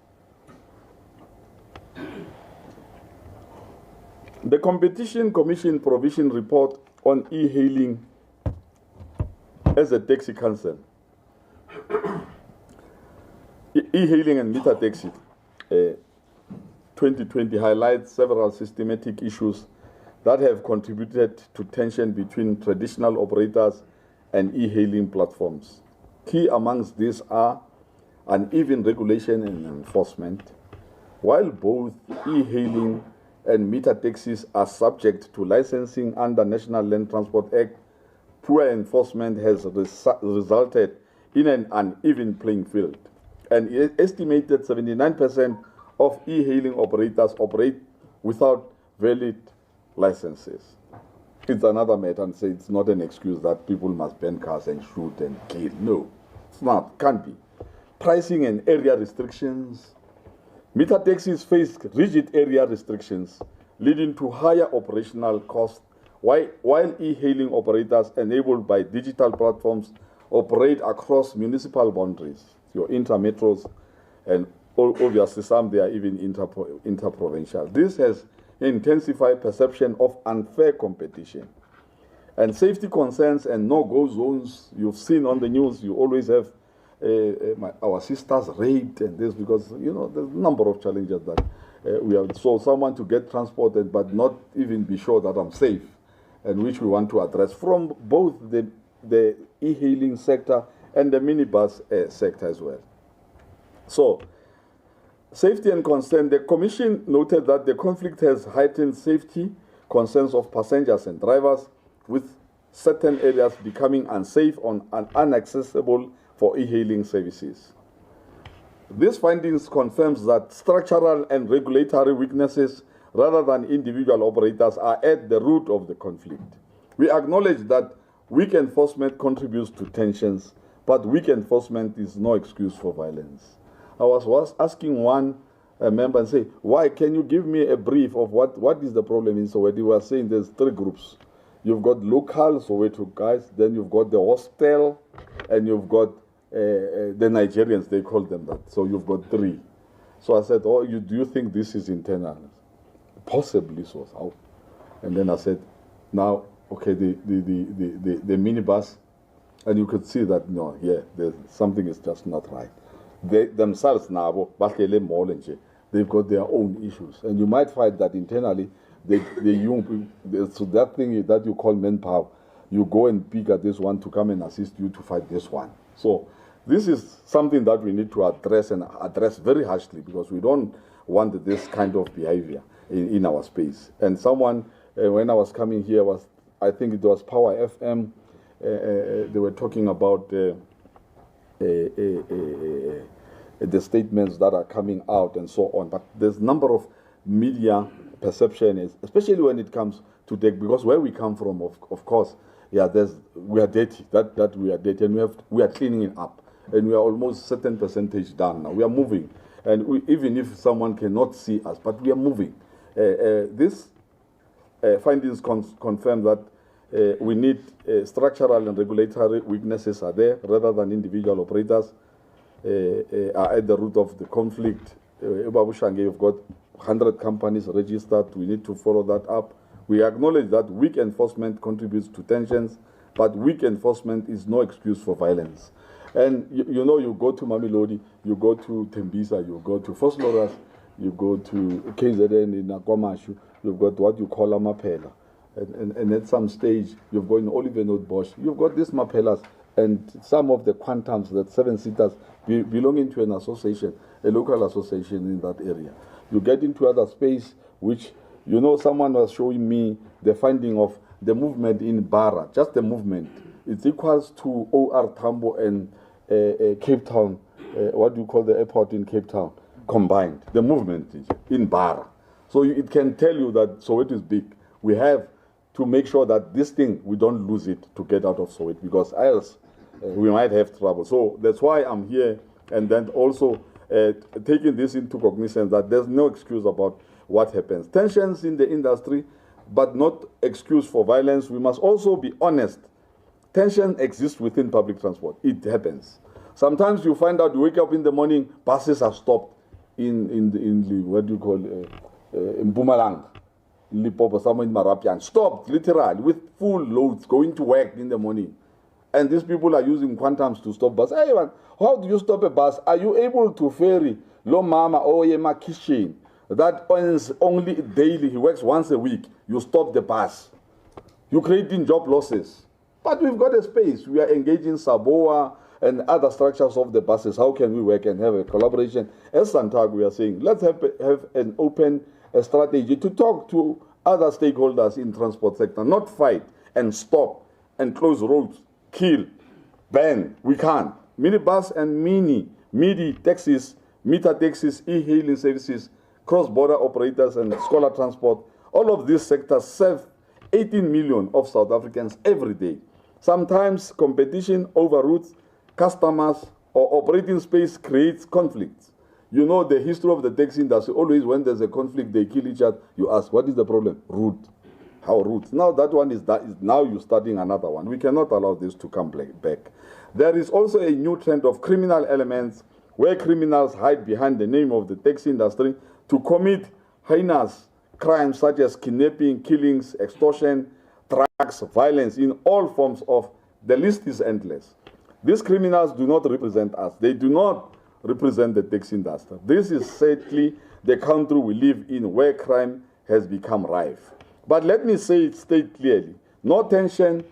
The Competition Commission Provision Report on e-hailing as a taxi council. E-hailing and meter taxi 2020 highlights several systematic issues that have contributed to tension between traditional operators and e-hailing platforms. Key amongst these are uneven regulation and enforcement. While both e-hailing and meter taxis are subject to licensing under National Land Transport Act, poor enforcement has resulted in an uneven playing field. An estimated 79% of e-hailing operators operate without valid licenses. It's another matter, and say it's not an excuse that people must ban cars and shoot and kill. No, it's not, can't be. Pricing and area restrictions. Meter taxis face rigid area restrictions, leading to higher operational costs, while e-hailing operators enabled by digital platforms operate across municipal boundaries, your inter-metros, and obviously some they are even inter-provincial. This has intensified perception of unfair competition. And safety concerns and no-go zones, you've seen on the news, you always have our sisters raped and this, because, you know, there's a number of challenges that we have. So someone to get transported but not even be sure that I'm safe, and which we want to address from both the e-hailing sector and the minibus sector as well. So, safety and concern. The Commission noted that the conflict has heightened safety concerns of passengers and drivers, with certain areas becoming unsafe and inaccessible for e-hailing services. These findings confirms that structural and regulatory weaknesses rather than individual operators are at the root of the conflict. We acknowledge that weak enforcement contributes to tensions, but weak enforcement is no excuse for violence. I was asking one member and say, why can you give me a brief of what is the problem in Soweto? You were saying there's 3 groups. You've got local Soweto guys, then you've got the hostel, and you've got the Nigerians, they call them that. So you've got 3. So I said, oh, do you think this is internal? Possibly so. How? And then I said, now, okay, the minibus, and you could see that, no, something is just not right. They themselves now, they've got their own issues. And you might find that internally, so that thing that you call manpower, you go and pick at this one to come and assist you to fight this one. So this is something that we need to address, and address very harshly, because we don't want this kind of behavior in our space. And someone, when I was coming here, I think it was Power FM, they were talking about the statements that are coming out and so on. But there's a number of media perception, especially when it comes to tech, because where we come from, of course, we are dirty. That we are dirty, and we are cleaning it up, and we are almost certain percentage done now. We are moving, and even if someone cannot see us, but we are moving. This findings confirm that we need structural and regulatory weaknesses are there rather than individual operators are at the root of the conflict. You've got 100 companies registered. We need to follow that up. We acknowledge that weak enforcement contributes to tensions, but weak enforcement is no excuse for violence. And you know, you go to Mamelodi, you go to Tembisa, you go to Vosloorus, you go to KZN in Nakwamashu, you've got what you call a mapela. And at some stage, you've got in Olivenwood Bosch, you've got these mapelas, and some of the quantums, that 7-seaters, belonging to an association, a local association in that area. You get into other space, which, you know, someone was showing me the finding of the movement in Bara, just the movement. It's equals to OR Tambo and Cape Town, what do you call the airport in Cape Town, combined, the movement in Bara. So it can tell you that Soweto is big. We have to make sure that this thing, we don't lose it to get out of Soweto, because else we might have trouble. So that's why I'm here, and then also taking this into cognizance that there's no excuse about what happens. Tensions in the industry, but not excuse for violence. We must also be honest. Tension exists within public transport. It happens. Sometimes you find out, you wake up in the morning, buses are stopped in the what do you call, in Mpumalanga, Limpopo, somewhere in Marapian, stopped literally with full loads going to work in the morning. And these people are using quantums to stop bus. Hey, man, how do you stop a bus? Are you able to ferry Lo Mama or Yema Kishin that earns only daily, he works once a week? You stop the bus. You're creating job losses. But we've got a space. We are engaging Saboa and other structures of the buses. How can we work and have a collaboration? As SANTACO, we are saying, let's have an open strategy to talk to other stakeholders in transport sector, not fight and stop and close roads, kill, ban. We can't. Minibus and midi taxis, meter taxis, e-hailing services, cross-border operators and scholar transport, all of these sectors serve 18 million of South Africans every day. Sometimes competition over routes, customers, or operating space creates conflicts. You know the history of the taxi industry. Always when there's a conflict, they kill each other. You ask, what is the problem? Route. How route? Now that one is now you're starting another one. We cannot allow this to come back. There is also a new trend of criminal elements where criminals hide behind the name of the taxi industry to commit heinous crimes such as kidnapping, killings, extortion, drugs, violence in all forms of. The list is endless. These criminals do not represent us. They do not represent the taxi industry. This is sadly the country we live in where crime has become rife. But let me state clearly, no tension,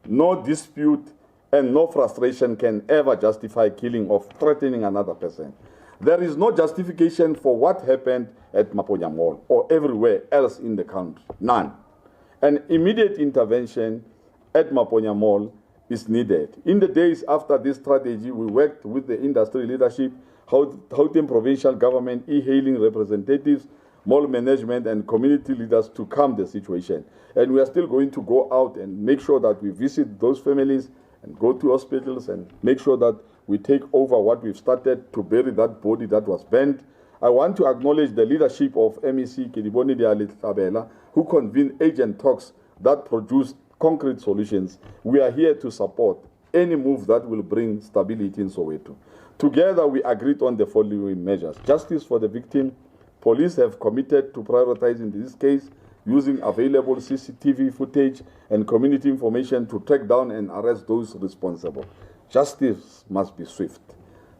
no dispute, and no frustration can ever justify killing or threatening another person. There is no justification for what happened at Maponya Mall or everywhere else in the country. None. An immediate intervention at Maponya Mall is needed. In the days after this strategy, we worked with the industry leadership, Gauteng provincial government, e-hailing representatives, mall management, and community leaders to calm the situation. And we are still going to go out and make sure that we visit those families and go to hospitals and make sure that we take over what we've started to bury that body that was burnt. I want to acknowledge the leadership of MEC Kediboni Diale-Tabela, who convened agent talks that produced concrete solutions. We are here to support any move that will bring stability in Soweto. Together, we agreed on the following measures. Justice for the victim. Police have committed to prioritizing this case, using available CCTV footage and community information to track down and arrest those responsible. Justice must be swift.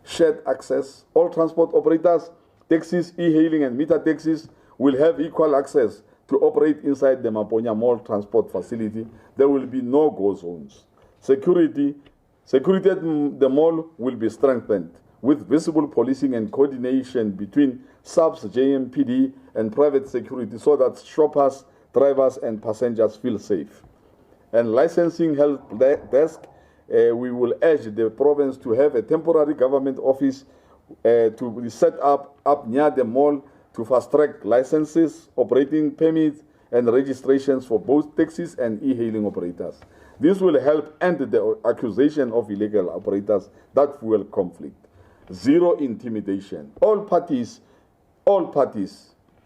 Shared access. All transport operators, taxis, e-hailing and meter taxis will have equal access to operate inside the Maponya Mall transport facility. There will be no go zones. Security at the mall will be strengthened with visible policing and coordination between SAPS, JMPD, and private security so that shoppers, drivers, and passengers feel safe. And licensing help desk, we will urge the province to have a temporary government office to be set up near the mall to fast-track licenses, operating permits, and registrations for both taxis and e-hailing operators. This will help end the accusation of illegal operators that fuel conflict. Zero intimidation. All parties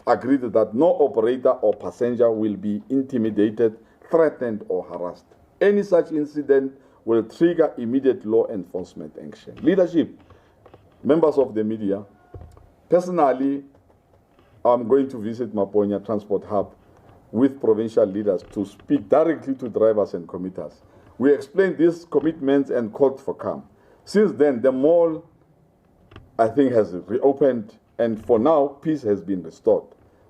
agreed that no operator or passenger will be intimidated, threatened or harassed. Any such incident will trigger immediate law enforcement action. Leadership, members of the media, personally, I'm going to visit Maponya Transport Hub with provincial leaders to speak directly to drivers and commuters. We explained these commitments and called for calm. Since then, the mall, I think, has reopened, and for now, peace has been restored.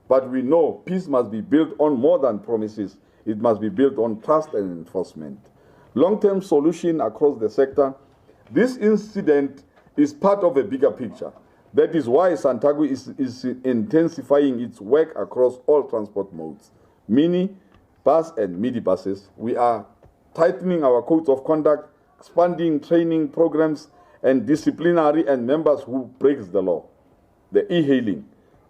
But we know peace must be built on more than promises. It must be built on trust and enforcement. Long-term solution across the sector. This incident is part of a bigger picture. That is why SANTACO is intensifying its work across all transport modes, mini, bus, and midi buses. We are tightening our codes of conduct, expanding training programs, and disciplinary and members who breaks the law. The e-hailing.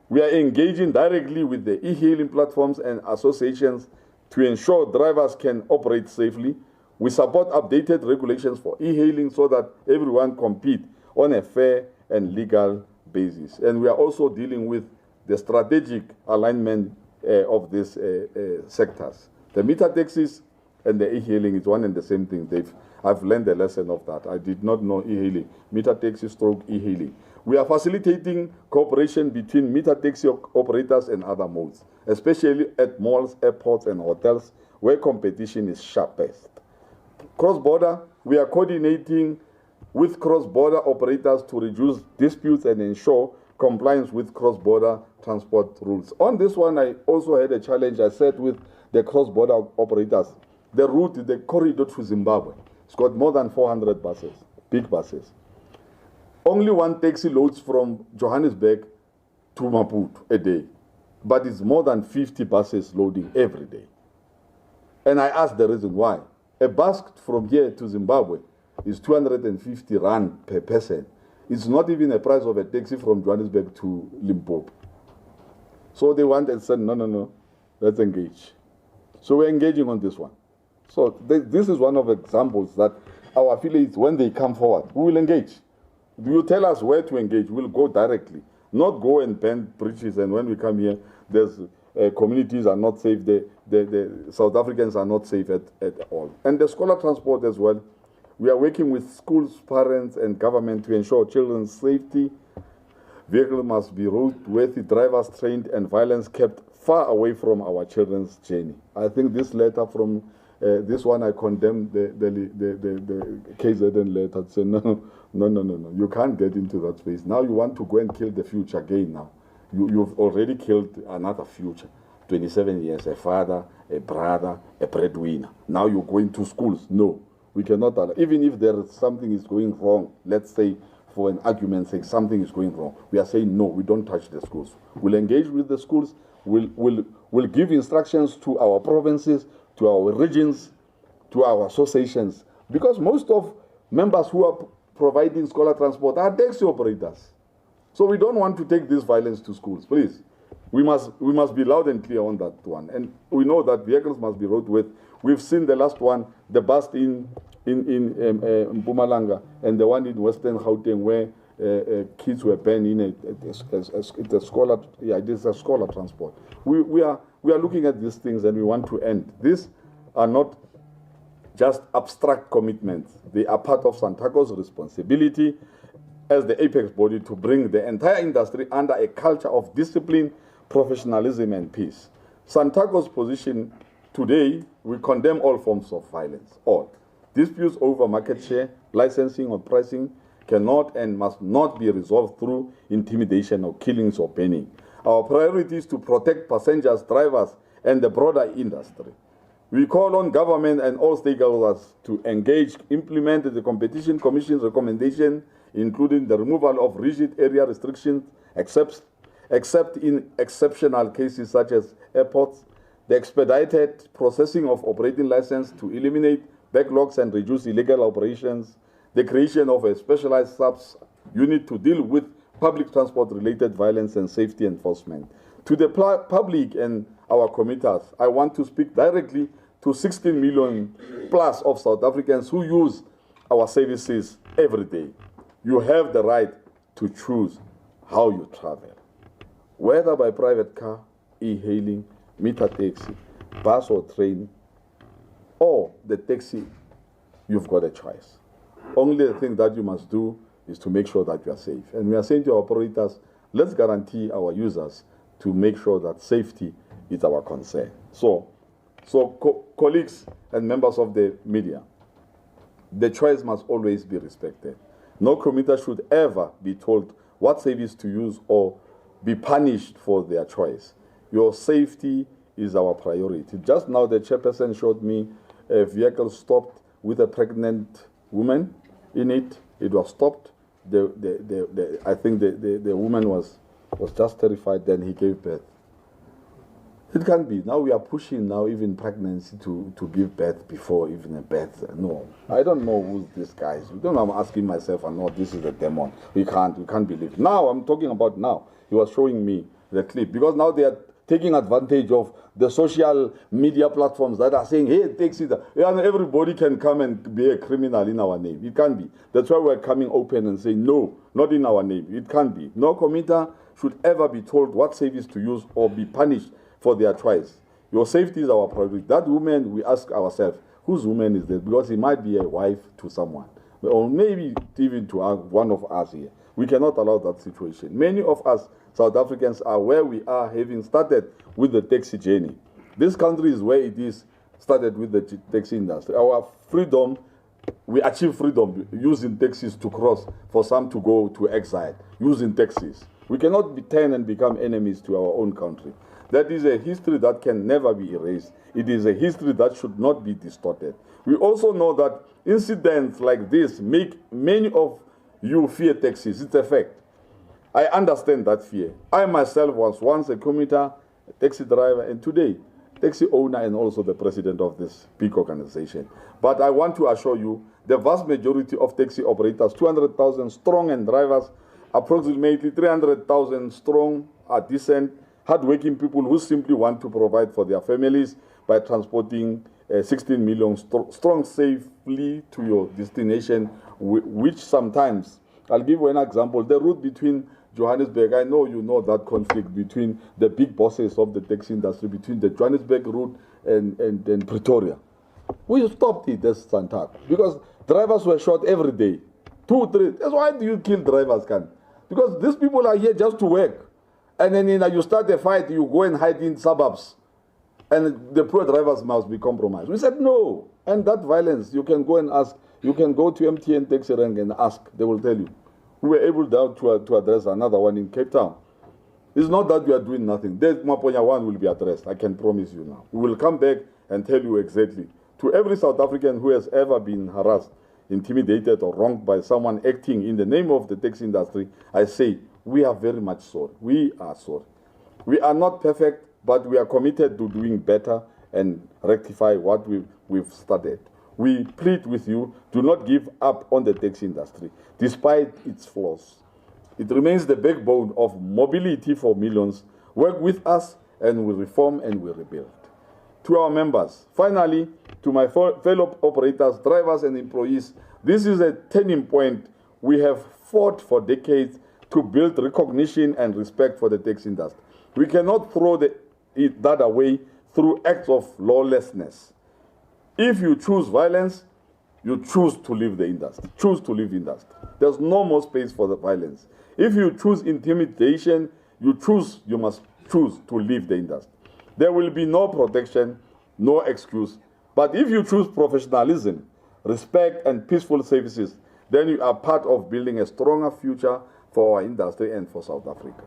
We are engaging directly with the e-hailing platforms and associations to ensure drivers can operate safely. We support updated regulations for e-hailing so that everyone compete on a fair and legal basis. And we are also dealing with the strategic alignment of these sectors. The meter taxis and the e-hailing is one and the same thing. I've learned the lesson of that. I did not know e-hailing. Meter taxi stroke e-hailing. We are facilitating cooperation between meter taxi operators and other modes, especially at malls, airports, and hotels where competition is sharpest. Cross-border, we are coordinating with cross-border operators to reduce disputes and ensure compliance with cross-border transport rules. On this one, I also had a challenge. I said with the cross-border operators, the route, the corridor to Zimbabwe, it's got more than 400 buses, big buses. Only one taxi loads from Johannesburg to Maputo a day, but it's more than 50 buses loading every day. And I asked the reason why. A bus from here to Zimbabwe is 250 rand per person. It's not even the price of a taxi from Johannesburg to Limpopo. So they want and said, no, let's engage. So we're engaging on this one. So this is one of the examples that our affiliates, when they come forward, we will engage. You tell us where to engage, we'll go directly. Not go and bend bridges, and when we come here, there's communities are not safe, the South Africans are not safe at all. And the scholar transport as well. We are working with schools, parents, and government to ensure children's safety. Vehicles must be roadworthy, drivers trained, and violence kept far away from our children's journey. I think this letter from this one, I condemn the KZN letter. Say no, you can't get into that space. Now you want to go and kill the future again now. You've already killed another future. 27 years, a father, a brother, a breadwinner. Now you're going to schools. No, we cannot allow. Even if there is something is going wrong, let's say for an argument's sake, something is going wrong, we are saying no, we don't touch the schools. We'll engage with the schools. We'll give instructions to our provinces, to our regions, to our associations, because most of members who are providing scholar transport are taxi operators. So we don't want to take this violence to schools, please. We must be loud and clear on that one. And we know that vehicles must be roadworthy. We've seen the last one, the bus in Mpumalanga, and the one in Western Gauteng where kids were banned in a scholar. Yeah, it is a scholar transport. We are looking at these things and we want to end. These are not just abstract commitments. They are part of SANTACO's responsibility as the apex body to bring the entire industry under a culture of discipline, professionalism, and peace. SANTACO's position today, we condemn all forms of violence, all. Disputes over market share, licensing, or pricing cannot and must not be resolved through intimidation or killings or banning. Our priority is to protect passengers, drivers, and the broader industry. We call on government and all stakeholders to engage, implement the Competition Commission's recommendation, including the removal of rigid area restrictions, except in exceptional cases such as airports, the expedited processing of operating license to eliminate backlogs and reduce illegal operations, the creation of a specialized subs unit to deal with public transport-related violence and safety enforcement. To the public and our commuters, I want to speak directly to 16 million plus of South Africans who use our services every day. You have the right to choose how you travel, whether by private car, e-hailing, meter taxi, bus or train, or the taxi, you've got a choice. Only the thing that you must do is to make sure that you are safe. And we are saying to our operators, let's guarantee our users to make sure that safety is our concern. So colleagues and members of the media, the choice must always be respected. No commuter should ever be told what service to use or be punished for their choice. Your safety is our priority. Just now the chairperson showed me a vehicle stopped with a pregnant woman in it. It was stopped. I think the woman was just terrified, then he gave birth. It can't be. Now we are pushing now even pregnancy to give birth before even a birth. No. I don't know who's this guy. I'm asking myself, I know this is a demon. We can't believe. Now I'm talking about now. He was showing me the clip. Because now they are taking advantage of the social media platforms that are saying, hey, taxi, everybody can come and be a criminal in our name. It can't be. That's why we're coming open and saying, no, not in our name. It can't be. No commuter should ever be told what service to use or be punished for their choice. Your safety is our priority. That woman, we ask ourselves, whose woman is that? Because it might be a wife to someone, or maybe even to one of us here. We cannot allow that situation. Many of us South Africans are where we are, having started with the taxi journey. This country is where it is started with the taxi industry. Our freedom, we achieve freedom using taxis to cross, for some to go to exile, using taxis. We cannot turn and become enemies to our own country. That is a history that can never be erased. It is a history that should not be distorted. We also know that incidents like this make many of you fear taxis. It's a fact. I understand that fear. I myself was once a commuter, a taxi driver, and today, taxi owner and also the president of this big organization. But I want to assure you, the vast majority of taxi operators, 200,000 strong, and drivers, approximately 300,000 strong, are decent, hardworking people who simply want to provide for their families by transporting 16 million strong safely to your destination, which sometimes, I'll give you an example, the route between Johannesburg, I know you know that conflict between the big bosses of the taxi industry, between the Johannesburg route and Pretoria. We stopped it as SANTACO because drivers were shot every day, 2, 3. That's why do you kill drivers, can? Because these people are here just to work. And then you start a fight, you go and hide in suburbs. And the poor drivers must be compromised. We said no. And that violence, you can go and ask, you can go to MTN Taxi Rank and ask, they will tell you. We were able to address another one in Cape Town. It's not that we are doing nothing. That Maponya one will be addressed, I can promise you now. We will come back and tell you exactly. To every South African who has ever been harassed, intimidated or wronged by someone acting in the name of the taxi industry, I say, we are very much sorry. We are sorry. We are not perfect, but we are committed to doing better and rectify what we've started. We plead with you, do not give up on the taxi industry, despite its flaws. It remains the backbone of mobility for millions. Work with us and we reform and we rebuild. To our members, finally, to my fellow operators, drivers and employees, this is a turning point. We have fought for decades to build recognition and respect for the taxi industry. We cannot throw that away through acts of lawlessness. If you choose violence, you choose to leave the industry. Choose to leave the industry. There's no more space for the violence. If you choose intimidation, you must choose to leave the industry. There will be no protection, no excuse. But if you choose professionalism, respect, and peaceful services, then you are part of building a stronger future for our industry and for South Africa.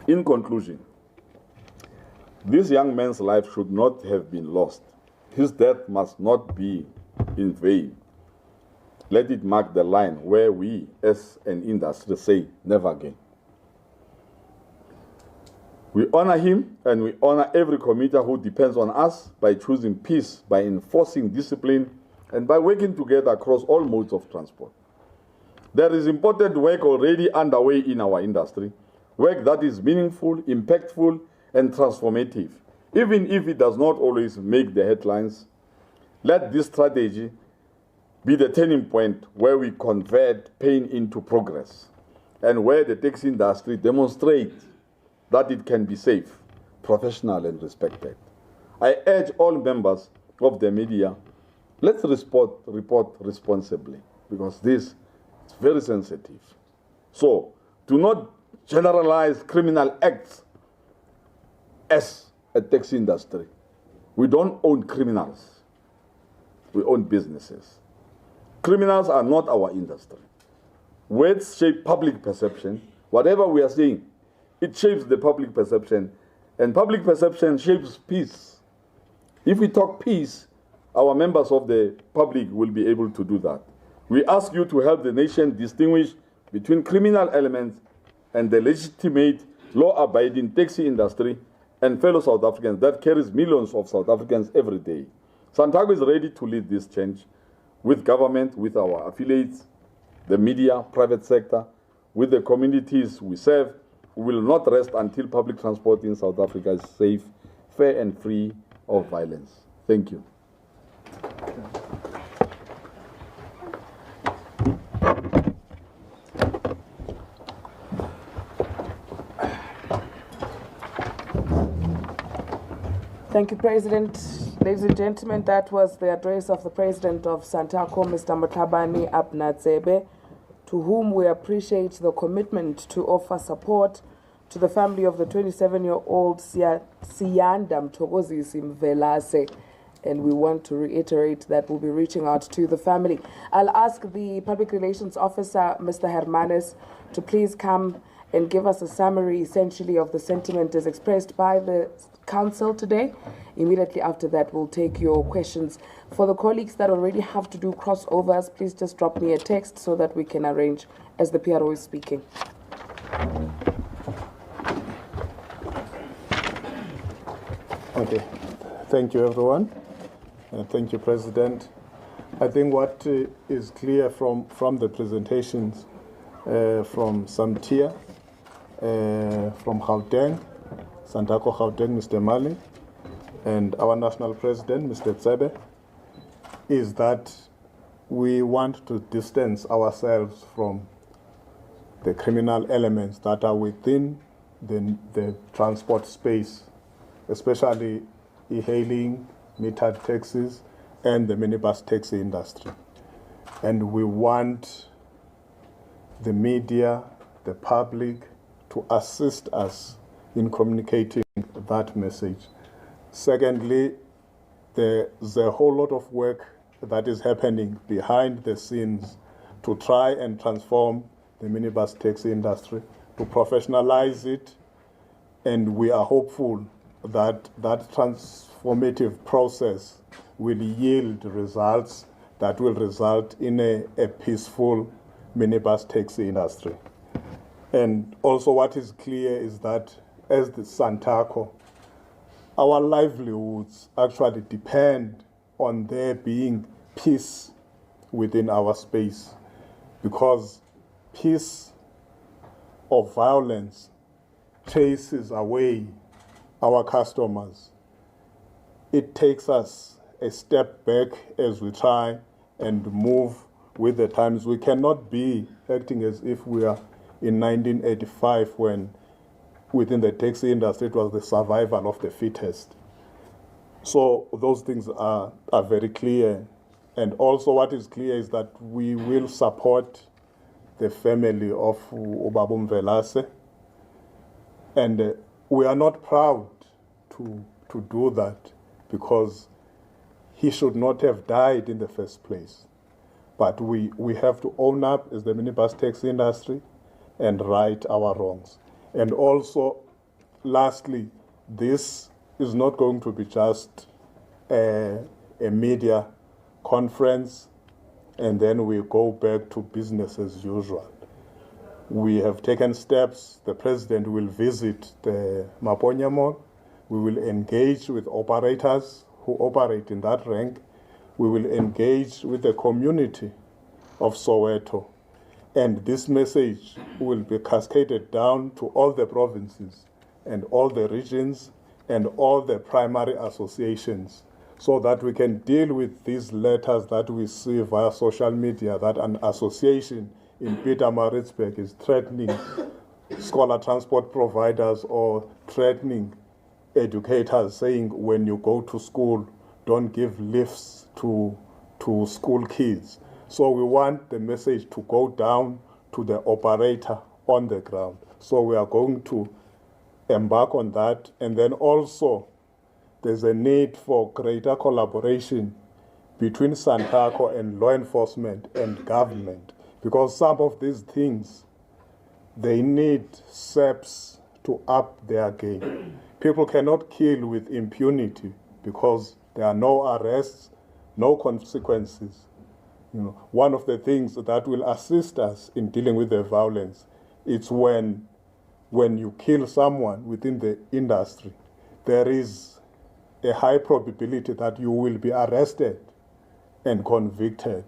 In conclusion, this young man's life should not have been lost. His death must not be in vain. Let it mark the line where we, as an industry, say, never again. We honor him and we honor every commuter who depends on us by choosing peace, by enforcing discipline, and by working together across all modes of transport. There is important work already underway in our industry, work that is meaningful, impactful, and transformative. Even if it does not always make the headlines, let this strategy be the turning point where we convert pain into progress and where the taxi industry demonstrates that it can be safe, professional, and respected. I urge all members of the media, let's report responsibly, because this is very sensitive. So, do not generalize criminal acts as a taxi industry. We don't own criminals. We own businesses. Criminals are not our industry. Words shape public perception. Whatever we are saying, it shapes the public perception, and public perception shapes peace. If we talk peace, our members of the public will be able to do that. We ask you to help the nation distinguish between criminal elements and the legitimate, law-abiding taxi industry and fellow South Africans that carries millions of South Africans every day. SANTACO is ready to lead this change with government, with our affiliates, the media, private sector, with the communities we serve. We will not rest until public transport in South Africa is safe, fair and free of violence. Thank you. Thank you, President. Ladies and gentlemen, that was the address of the President of SANTACO, Mr. Muthabani Abnatsebe, to whom we appreciate the commitment to offer support to the family of the 27-year-old Siyanda Mthokozisi Mvelase. And we want to reiterate that we'll be reaching out to the family. I'll ask the Public Relations Officer, Mr. Hermanes, to please come and give us a summary, essentially, of the sentiment as expressed by the Council today. Immediately after that, we'll take your questions. For the colleagues that already have to do crossovers, please just drop me a text so that we can arrange as the PRO is speaking. Okay. Thank you, everyone. Thank you, President. I think what is clear from the presentations from SAMTIA, from Gauteng, SANTACO Gauteng, Mr. Mali, and our National President, Mr. Tsebe, is that we want to distance ourselves from the criminal elements that are within the transport space, especially e-hailing, metered taxis, and the minibus taxi industry. And we want the media, the public, to assist us in communicating that message. Secondly, there's a whole lot of work that is happening behind the scenes to try and transform the minibus taxi industry, to professionalize it, and we are hopeful that that transformative process will yield results that will result in a peaceful minibus taxi industry. And also what is clear is that as the SANTACO, our livelihoods actually depend on there being peace within our space, because peace or violence chases away our customers. It takes us a step back as we try and move with the times. We cannot be acting as if we are in 1985 when within the taxi industry it was the survival of the fittest. So those things are very clear. And also what is clear is that we will support the family of Ubaba Mvelase. And we are not proud to do that because he should not have died in the first place. But we have to own up as the minibus taxi industry and right our wrongs. And also, lastly, this is not going to be just a media conference and then we go back to business as usual. We have taken steps. The President will visit the Maponya Mall. We will engage with operators who operate in that rank. We will engage with the community of Soweto. And this message will be cascaded down to all the provinces and all the regions and all the primary associations so that we can deal with these letters that we see via social media that an association in Pietermaritzburg is threatening scholar transport providers or threatening educators saying when you go to school, don't give lifts to school kids. So we want the message to go down to the operator on the ground. So we are going to embark on that. And then also there's a need for greater collaboration between SANTACO and law enforcement and government, because some of these things, they need SEPs to up their game. People cannot kill with impunity because there are no arrests, no consequences. You know, one of the things that will assist us in dealing with the violence is when you kill someone within the industry, there is a high probability that you will be arrested and convicted.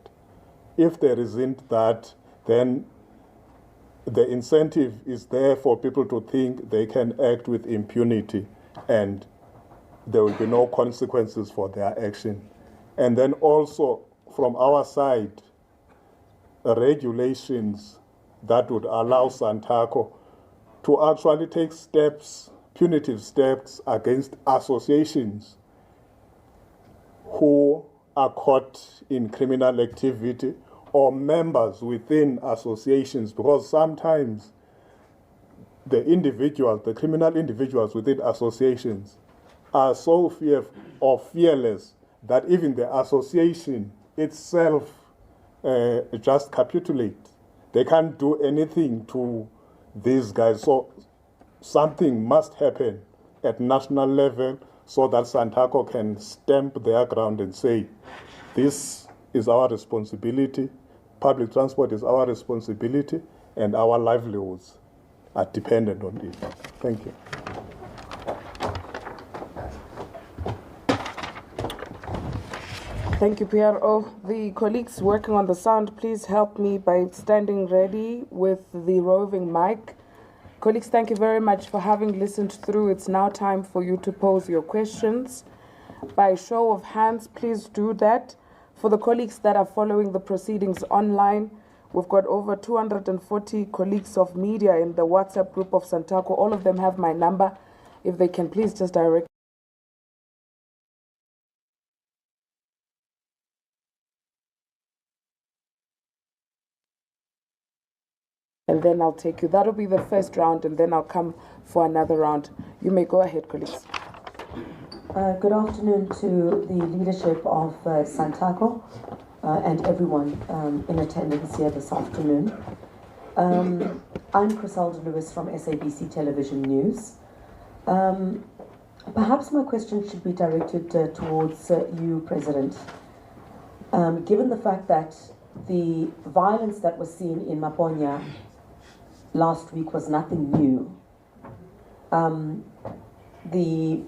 If there isn't that, then the incentive is there for people to think they can act with impunity and there will be no consequences for their action. And then also from our side, regulations that would allow SANTACO to actually take steps, punitive steps against associations who are caught in criminal activity or members within associations, because sometimes the individuals, the criminal individuals within associations are so fearless that even the association itself just capitulates. They can't do anything to these guys. So something must happen at national level so that SANTACO can stamp their ground and say, this is our responsibility, public transport is our responsibility, and our livelihoods are dependent on it. Thank you. Thank you, PRO. The colleagues working on the sound, please help me by standing ready with the roving mic. Colleagues, thank you very much for having listened through. It's now time for you to pose your questions. By show of hands, please do that. For the colleagues that are following the proceedings online, we've got over 240 colleagues of media in the WhatsApp group of SANTACO. All of them have my number. If they can please just direct. And then I'll take you. That'll be the first round, and then I'll come for another round. You may go ahead, colleagues. Good afternoon to the leadership of SANTACO and everyone in attendance here this afternoon. I'm Criselda Lewis from SABC Television News. Perhaps my question should be directed towards you, President. Given the fact that the violence that was seen in Maponya last week was nothing new, the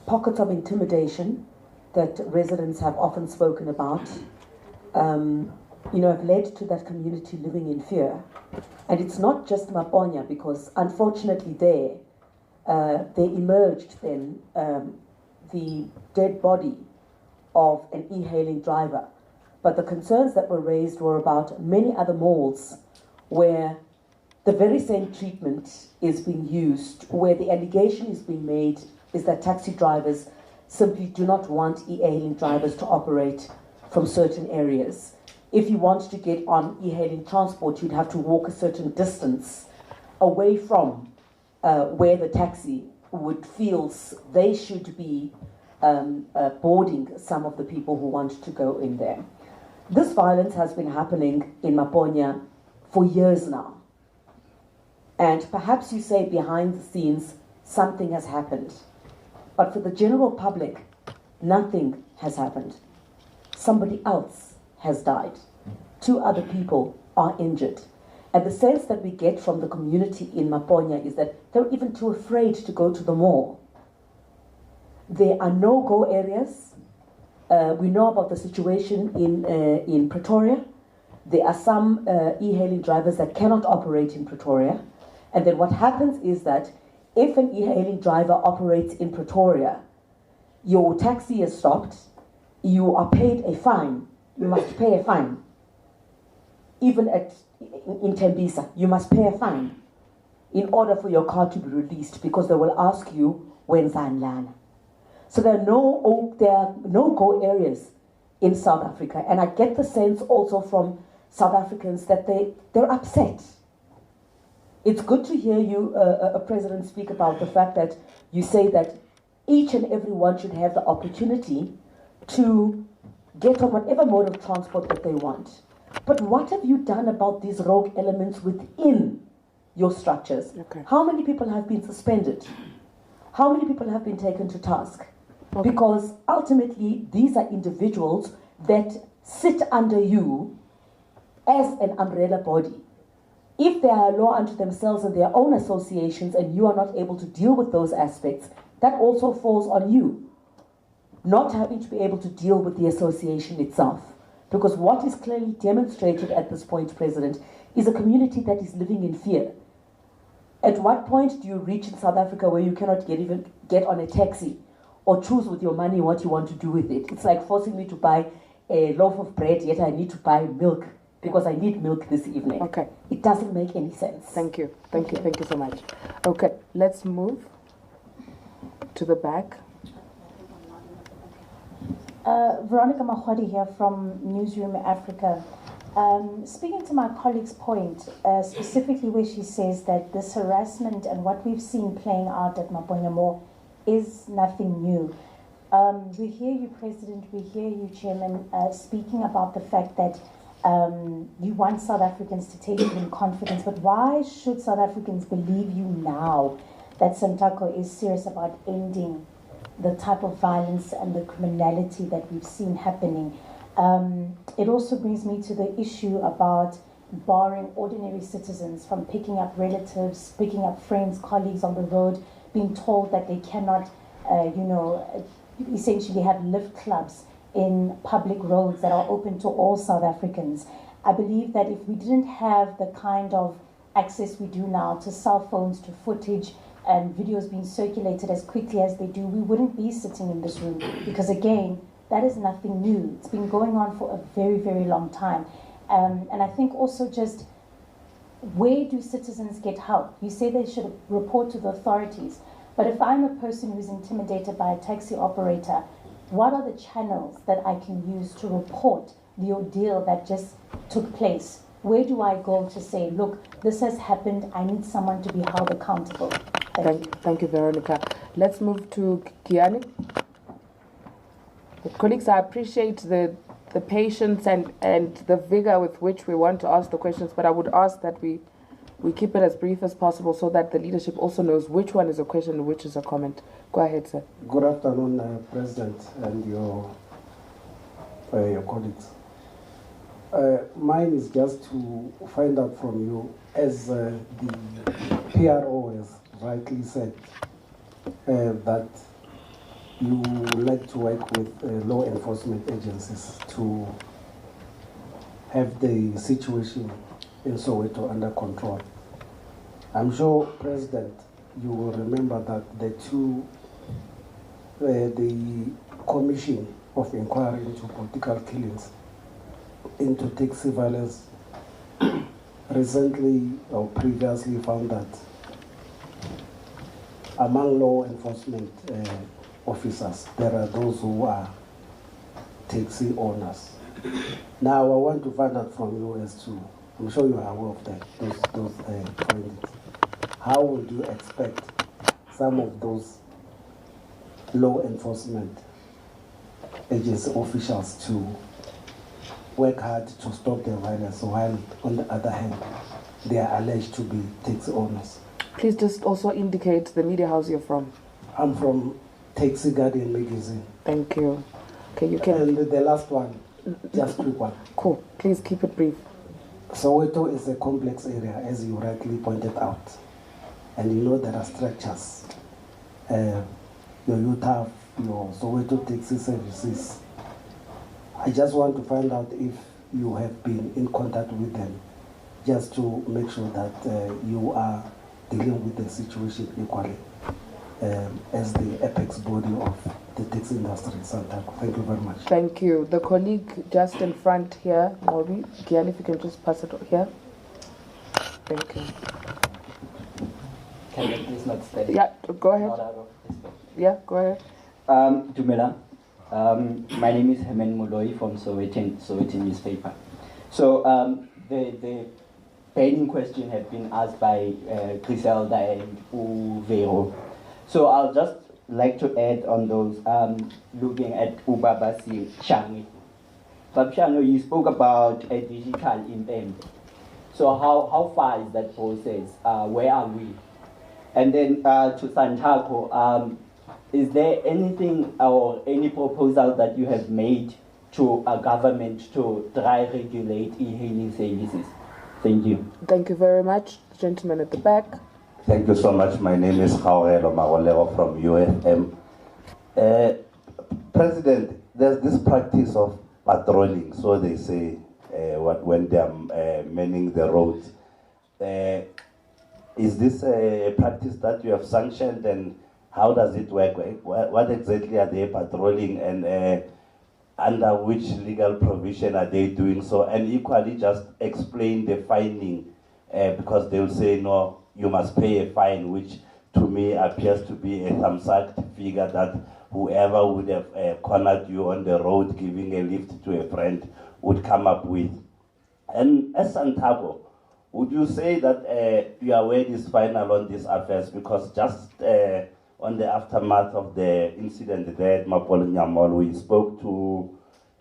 pockets of intimidation that residents have often spoken about, have led to that community living in fear. And it's not just Maponya, because unfortunately there emerged then the dead body of an e-hailing driver. But the concerns that were raised were about many other malls where the very same treatment is being used, where the allegation is being made is that taxi drivers simply do not want e-hailing drivers to operate from certain areas. If you want to get on e-hailing transport, you'd have to walk a certain distance away from where the taxi would feel they should be boarding some of the people who want to go in there. This violence has been happening in Maponya for years now. And perhaps you say behind the scenes, something has happened. But for the general public, nothing has happened. Somebody else has died. 2 other people are injured. And the sense that we get from the community in Maponya is that they're even too afraid to go to the mall. There are no-go areas. We know about the situation in Pretoria. There are some e-hailing drivers that cannot operate in Pretoria. And then what happens is that if an e-hailing driver operates in Pretoria, your taxi is stopped, you are paid a fine. You must pay a fine. Even in Tembisa, you must pay a fine in order for your car to be released, because they will ask you, wenzani lana. So there are no-go areas in South Africa, and I get the sense also from South Africans that they're upset. It's good to hear you, a president, speak about the fact that you say that each and every one should have the opportunity to get on whatever mode of transport that they want. But what have you done about these rogue elements within your structures? Okay. How many people have been suspended? How many people have been taken to task? Okay. Because ultimately, these are individuals that sit under you as an umbrella body. If they are a law unto themselves in their own associations and you are not able to deal with those aspects, that also falls on you, not having to be able to deal with the association itself. Because what is clearly demonstrated at this point, President, is a community that is living in fear. At what point do you reach in South Africa where you cannot even get on a taxi or choose with your money what you want to do with it? It's like forcing me to buy a loaf of bread, yet I need to buy milk because I need milk this evening. Okay. It doesn't make any sense. Thank you so much. Okay, let's move to the back. Veronica Mahwadi here from Newsroom Africa. Speaking to my colleague's point, specifically where she says that this harassment and what we've seen playing out at Maponyamo is nothing new. We hear you, President, we hear you, Chairman, speaking about the fact that you want South Africans to take it in confidence, but why should South Africans believe you now that SANTACO is serious about ending the type of violence and the criminality that we've seen happening? It also brings me to the issue about barring ordinary citizens from picking up relatives, picking up friends, colleagues on the road, being told that they cannot, essentially have lift clubs in public roads that are open to all South Africans. I believe that if we didn't have the kind of access we do now to cell phones, to footage, and videos being circulated as quickly as they do, we wouldn't be sitting in this room. Because again, that is nothing new. It's been going on for a very, very long time. And I think also just, where do citizens get help? You say they should report to the authorities. But if I'm a person who's intimidated by a taxi operator, what are the channels that I can use to report the ordeal that just took place? Where do I go to say, look, this has happened, I need someone to be held accountable? Thank you, Veronica. Let's move to Kiani. Colleagues, I appreciate the patience and the vigor with which we want to ask the questions, but I would ask that we keep it as brief as possible so that the leadership also knows which one is a question and which is a comment. Go ahead, sir. Good afternoon, President and your colleagues. Mine is just to find out from you, as the PRO has rightly said, that you would like to work with law enforcement agencies to have the situation in Soweto under control. I'm sure, President, you will remember that the Commission of Inquiry into Political Killings, into taxi violence, recently or previously found that among law enforcement officers, there are those who are taxi owners. Now, I want to find out from you as to, I'm sure you are aware of that, those findings. How would you expect some of those law enforcement agency officials to work hard to stop the violence, while on the other hand, they are alleged to be taxi owners? Please just also indicate the media house you're from. I'm from Taxi Guardian magazine. Thank you. Okay, you can. And the last one, just quick one. Cool. Please keep it brief. Soweto is a complex area, as you rightly pointed out. And you know there are structures. Your UTAF, your Soweto taxi services. I just want to find out if you have been in contact with them, just to make sure that you are dealing with the situation equally as the apex body of the taxi industry in SANTACO. Thank you very much. Thank you. The colleague just in front here, Mobi, Kiani, if you can just pass it here. Thank you. Can you please not stay? Yeah, go ahead. Not out of respect. Yeah, go ahead. Dumela. My name is Herman Moloi from Sowetan newspaper. So the burning question had been asked by Griselda and Uvero. So I'll just like to add on those, looking at Ubabasi Shangi. Babshano, you spoke about a digital impact. So how far is that process? Where are we? And then to SANTACO, is there anything or any proposal that you have made to a government to try regulate e-hailing services? Thank you. Thank you very much. Gentleman at the back. Thank you so much. My name is Khaurelo Magolero from UFM. President, there's this practice of patrolling, so they say, when they are manning the roads. Is this a practice that you have sanctioned, and how does it work? What exactly are they patrolling, and under which legal provision are they doing so? And equally, just explain the fining, because they will say, no, you must pay a fine, which to me appears to be a thumbs-up figure that whoever would have cornered you on the road giving a lift to a friend would come up with. And as SANTACO, would you say that your word is final on these affairs? Because just on the aftermath of the incident there at Mapolenya Mall, we spoke to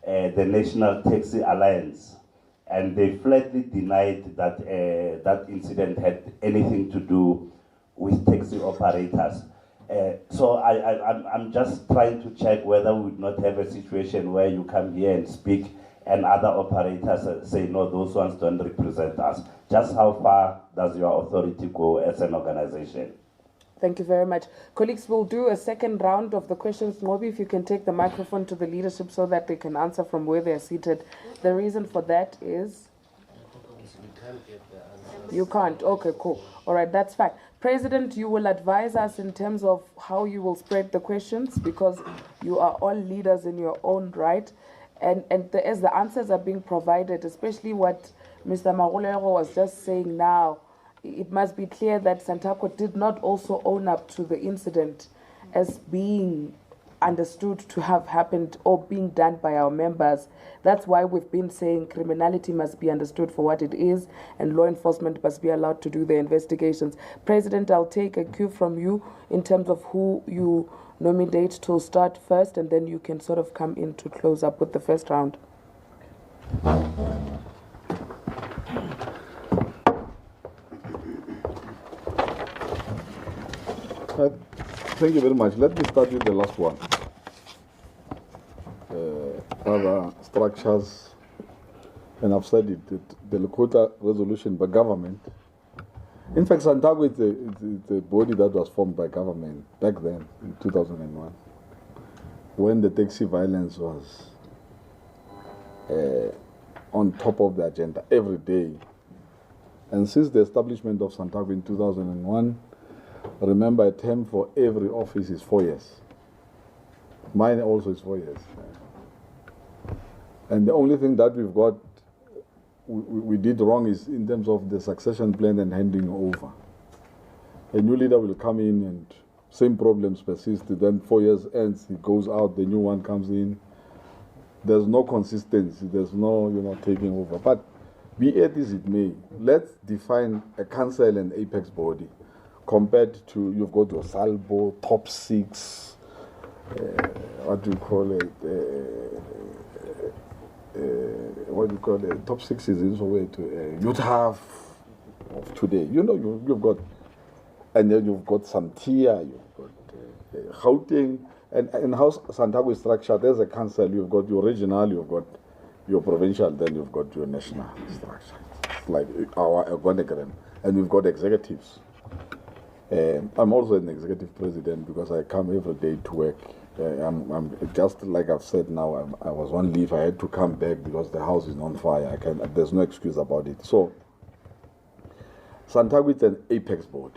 the National Taxi Alliance, and they flatly denied that that incident had anything to do with taxi operators. So I'm just trying to check whether we would not have a situation where you come here and speak and other operators say, no, those ones don't represent us. Just how far does your authority go as an organization? Thank you very much. Colleagues, we'll do a second round of the questions. Maybe if you can take the microphone to the leadership so that they can answer from where they're seated. The reason for that is? You can't. Okay, cool. All right, that's fine. President, you will advise us in terms of how you will spread the questions, because you are all leaders in your own right. And as the answers are being provided, especially what Mr. Magolero was just saying now, it must be clear that SANTACO did not also own up to the incident as being understood to have happened or being done by our members. That's why we've been saying criminality must be understood for what it is, and law enforcement must be allowed to do their investigations. President, I'll take a cue from you in terms of who you nominate to start first, and then you can sort of come in to close up with the first round. Thank you very much. Let me start with the last one. Other structures, and I've said it, the Lakota resolution by government. In fact, SANTACO is the body that was formed by government back then, in 2001, when the taxi violence was on top of the agenda every day. And since the establishment of SANTACO in 2001, remember, a term for every office is 4 years. Mine also is 4 years. And the only thing that we've got, we did wrong is in terms of the succession plan and handing over. A new leader will come in and same problems persist. Then 4 years ends, he goes out, the new one comes in. There's no consistency. There's no, taking over. But be it as it may, let's define a council and apex body. Compared to, you've got your Salbo, top 6, what do you call it? Top 6 is in some way to you'd have of today. You've got, and then you've got Santia, you've got Gauteng, and how SANTACO is structured. There's a council, you've got your regional, you've got your provincial, then you've got your national structure. It's like our organigram, and we've got executives. I'm also an executive president because I come every day to work. I'm just like I've said now, I was on leave. I had to come back because the house is on fire. There's no excuse about it. So, SANTACO is an apex board.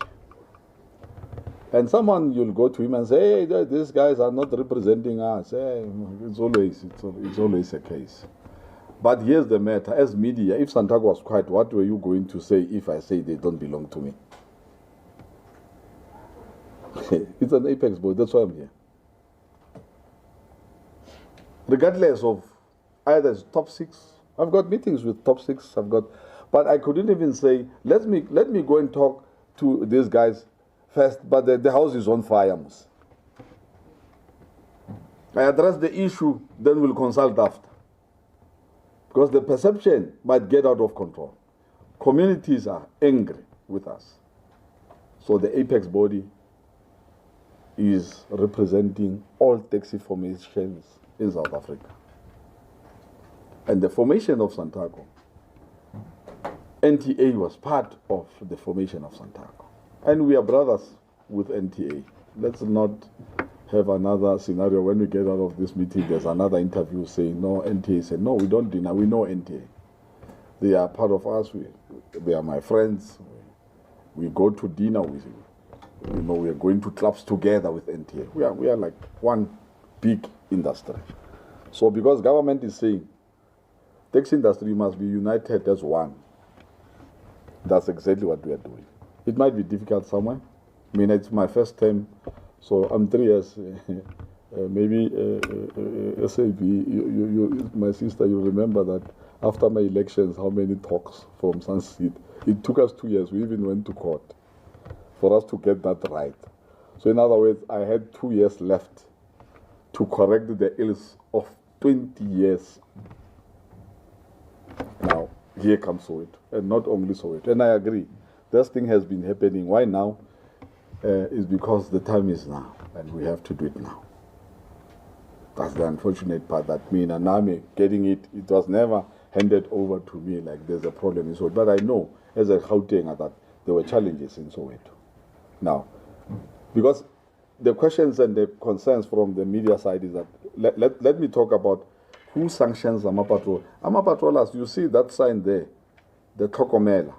And someone, you'll go to him and say, hey, these guys are not representing us. Hey, it's always a case. But here's the matter. As media, if SANTACO was quiet, what were you going to say if I say they don't belong to me? It's an apex board, that's why I'm here. Regardless of either it's top 6, I've got meetings with top 6, but I couldn't even say, let me go and talk to these guys first, but the house is on fire. I address the issue, then we'll consult after. Because the perception might get out of control. Communities are angry with us. So the apex body is representing all taxi formations in South Africa. And the formation of SANTACO, NTA was part of the formation of SANTACO. And we are brothers with NTA. Let's not have another scenario when we get out of this meeting, there's another interview saying, no, NTA said, no, we don't deny, we know NTA. They are part of us, they are my friends. We go to dinner with you. We are going to clubs together with NTA. We are like one big industry. So because government is saying, taxi industry must be united as one, that's exactly what we are doing. It might be difficult somewhere. I mean, it's my first time, so I'm 3 years. Maybe SAB, my sister, you remember that after my elections, how many talks from Sunseed. It took us 2 years. We even went to court for us to get that right. So in other words, I had 2 years left to correct the ills of 20 years. Now, here comes Soweto, and not only Soweto. And I agree, this thing has been happening. Why now? Is because the time is now, and we have to do it now. That's the unfortunate part, that me and Anami getting it, it was never handed over to me like there's a problem in Soweto. But I know, as a Gautenga, that there were challenges in Soweto. Now, because the questions and the concerns from the media side is that, let me talk about who sanctions Amapatrol. Amapatrollers, you see that sign there, the Tokomela.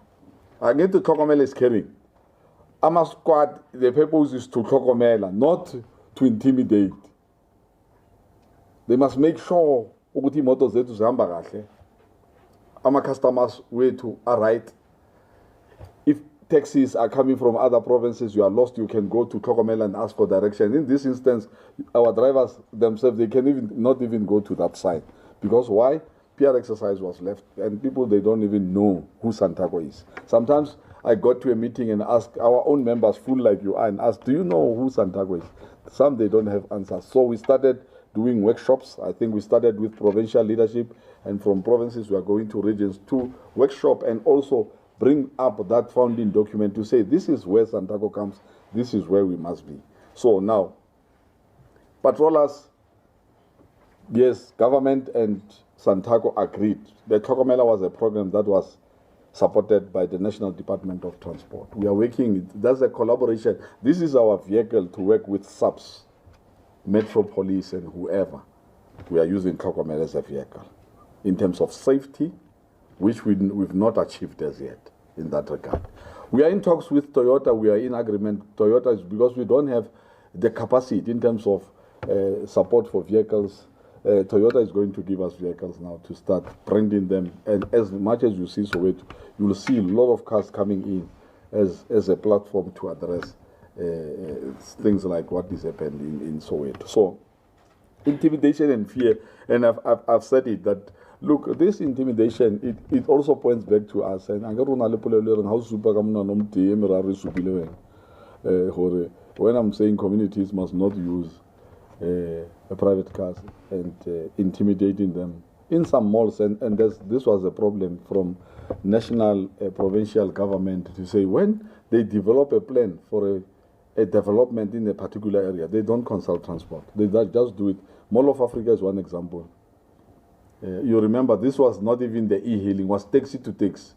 Again, the Tokomela is carrying. Ama squad, the purpose is to Tokomela, not to intimidate. They must make sure ukuthi imoto zethu zihamba kahle. Ama customers wethu are right. If taxis are coming from other provinces, you are lost, you can go to Tokomela and ask for direction. In this instance, our drivers themselves, they can not even go to that side. Because why? PR exercise was left, and people, they don't even know who SANTACO is. Sometimes I got to a meeting and asked our own members, full like you are, and asked, do you know who SANTACO is? Some, they don't have answers. So we started doing workshops. I think we started with provincial leadership, and from provinces we are going to regions to workshop and also bring up that founding document to say, this is where SANTACO comes, this is where we must be. So now, patrollers, yes, government and SANTACO agreed. The Tokomela was a program that was supported by the National Department of Transport. We are working, that's a collaboration. This is our vehicle to work with SAPS, Metro Police and whoever. We are using Tokomela as a vehicle in terms of safety, which we've not achieved as yet in that regard. We are in talks with Toyota, we are in agreement. Toyota is because we don't have the capacity in terms of support for vehicles. Toyota is going to give us vehicles now to start bringing them, and as much as you see Soweto, you will see a lot of cars coming in as a platform to address things like what is happening in Soweto. So, intimidation and fear, and I've said it, that look, this intimidation, it also points back to us. And when I'm saying communities must not use private cars and intimidating them in some malls, and this was a problem from national provincial government to say when they develop a plan for a development in a particular area, they don't consult transport, they just do it. Mall of Africa is one example. You remember, this was not even the e-hailing, was taxi to taxi.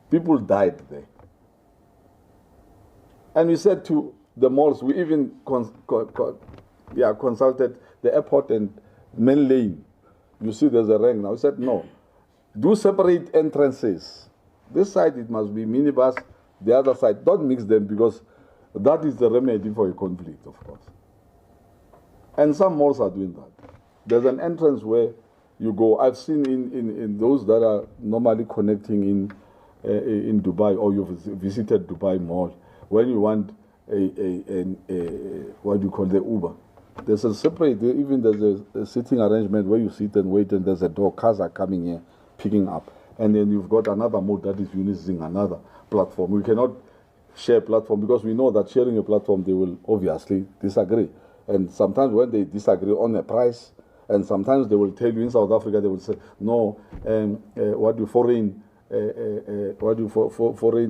People died there. And we said to the malls, we even consulted the airport and main lane. You see there's a rank now. We said, no, do separate entrances. This side, it must be minibus, the other side, don't mix them, because that is the remedy for a conflict, of course. And some malls are doing that. There's an entrance where you go. I've seen in those that are normally connecting in Dubai, or you've visited Dubai Mall, when you want what do you call the Uber. There's a separate, even there's a sitting arrangement where you sit and wait, and there's a door, cars are coming here, picking up. And then you've got another mode that is using another platform. We cannot share platform because we know that sharing a platform, they will obviously disagree. And sometimes when they disagree on a price, and sometimes they will tell you in South Africa, they will say, no, foreign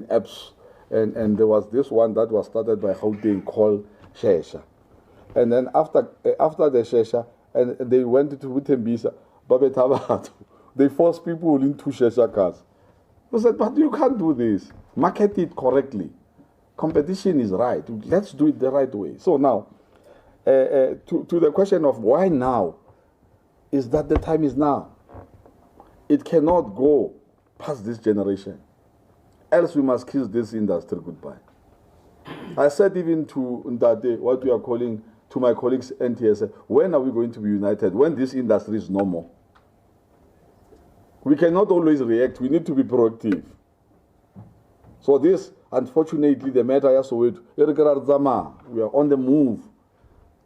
apps. And there was this one that was started by Gauteng called Shesha. And then after the Shesha, and they went to Utembisa, they forced people into Shesha cars. I said, but you can't do this. Market it correctly. Competition is right. Let's do it the right way. So now, to the question of why now, is that the time is now. It cannot go past this generation. Else we must kiss this industry goodbye. I said even to that day, what we are calling to my colleagues NTS, when are we going to be united? When this industry is no more. We cannot always react. We need to be proactive. So this, unfortunately, the matter is we are on the move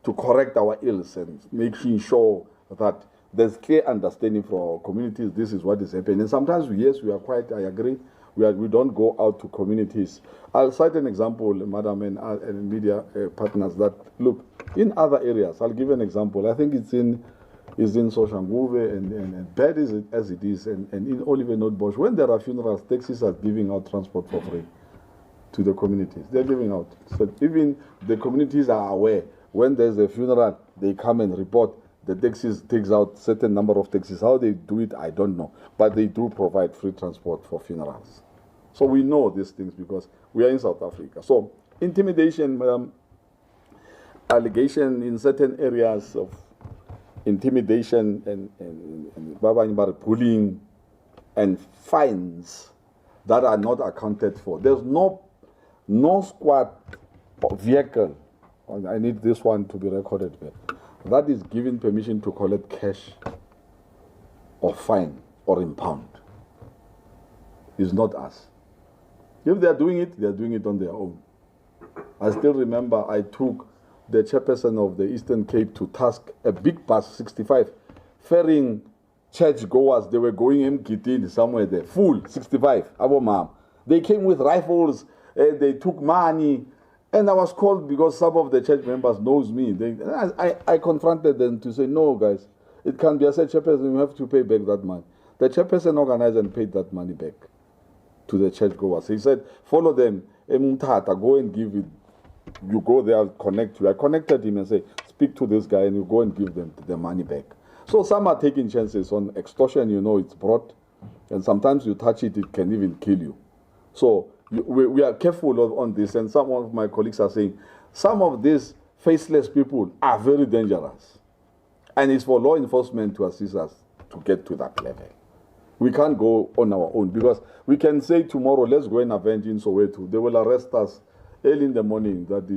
to correct our ills and making sure that there's clear understanding for our communities. This is what is happening. And sometimes, yes, we are quite, I agree, we don't go out to communities. I'll cite an example, madam, and media partners, that look, in other areas, I'll give an example. I think it's in Soshanguve and bad as it is, and in Oliver Notbosch, when there are funerals, taxis are giving out transport for free to the communities. They're giving out. So even the communities are aware. When there's a funeral, they come and report. The taxis takes out certain number of taxis. How they do it, I don't know. But they do provide free transport for funerals. So we know these things because we are in South Africa. So intimidation, allegation in certain areas of intimidation and bullying and fines that are not accounted for. There's no squad vehicle, I need this one to be recorded here, that is given permission to collect cash or fine or impound. It's not us. If they are doing it on their own. I still remember I took the chairperson of the Eastern Cape to task, a big bus, 65, ferrying churchgoers. They were going Mkitini somewhere there, full, 65, our mom. They came with rifles, they took money, and I was called because some of the church members knows me. I confronted them to say, no, guys, it can't be. I said, chairperson, you have to pay back that money. The chairperson organized and paid that money back to the churchgoers. He said, follow them, go and give it. You go there, connect you. I connected him and say, speak to this guy, and you go and give them the money back. So some are taking chances on extortion. You know, it's brought, and sometimes you touch it, it can even kill you. So we are careful on this, and some of my colleagues are saying some of these faceless people are very dangerous, and it's for law enforcement to assist us to get to that level. We can't go on our own because we can say tomorrow, let's go and avenge in Soweto. They will arrest us early in the morning. That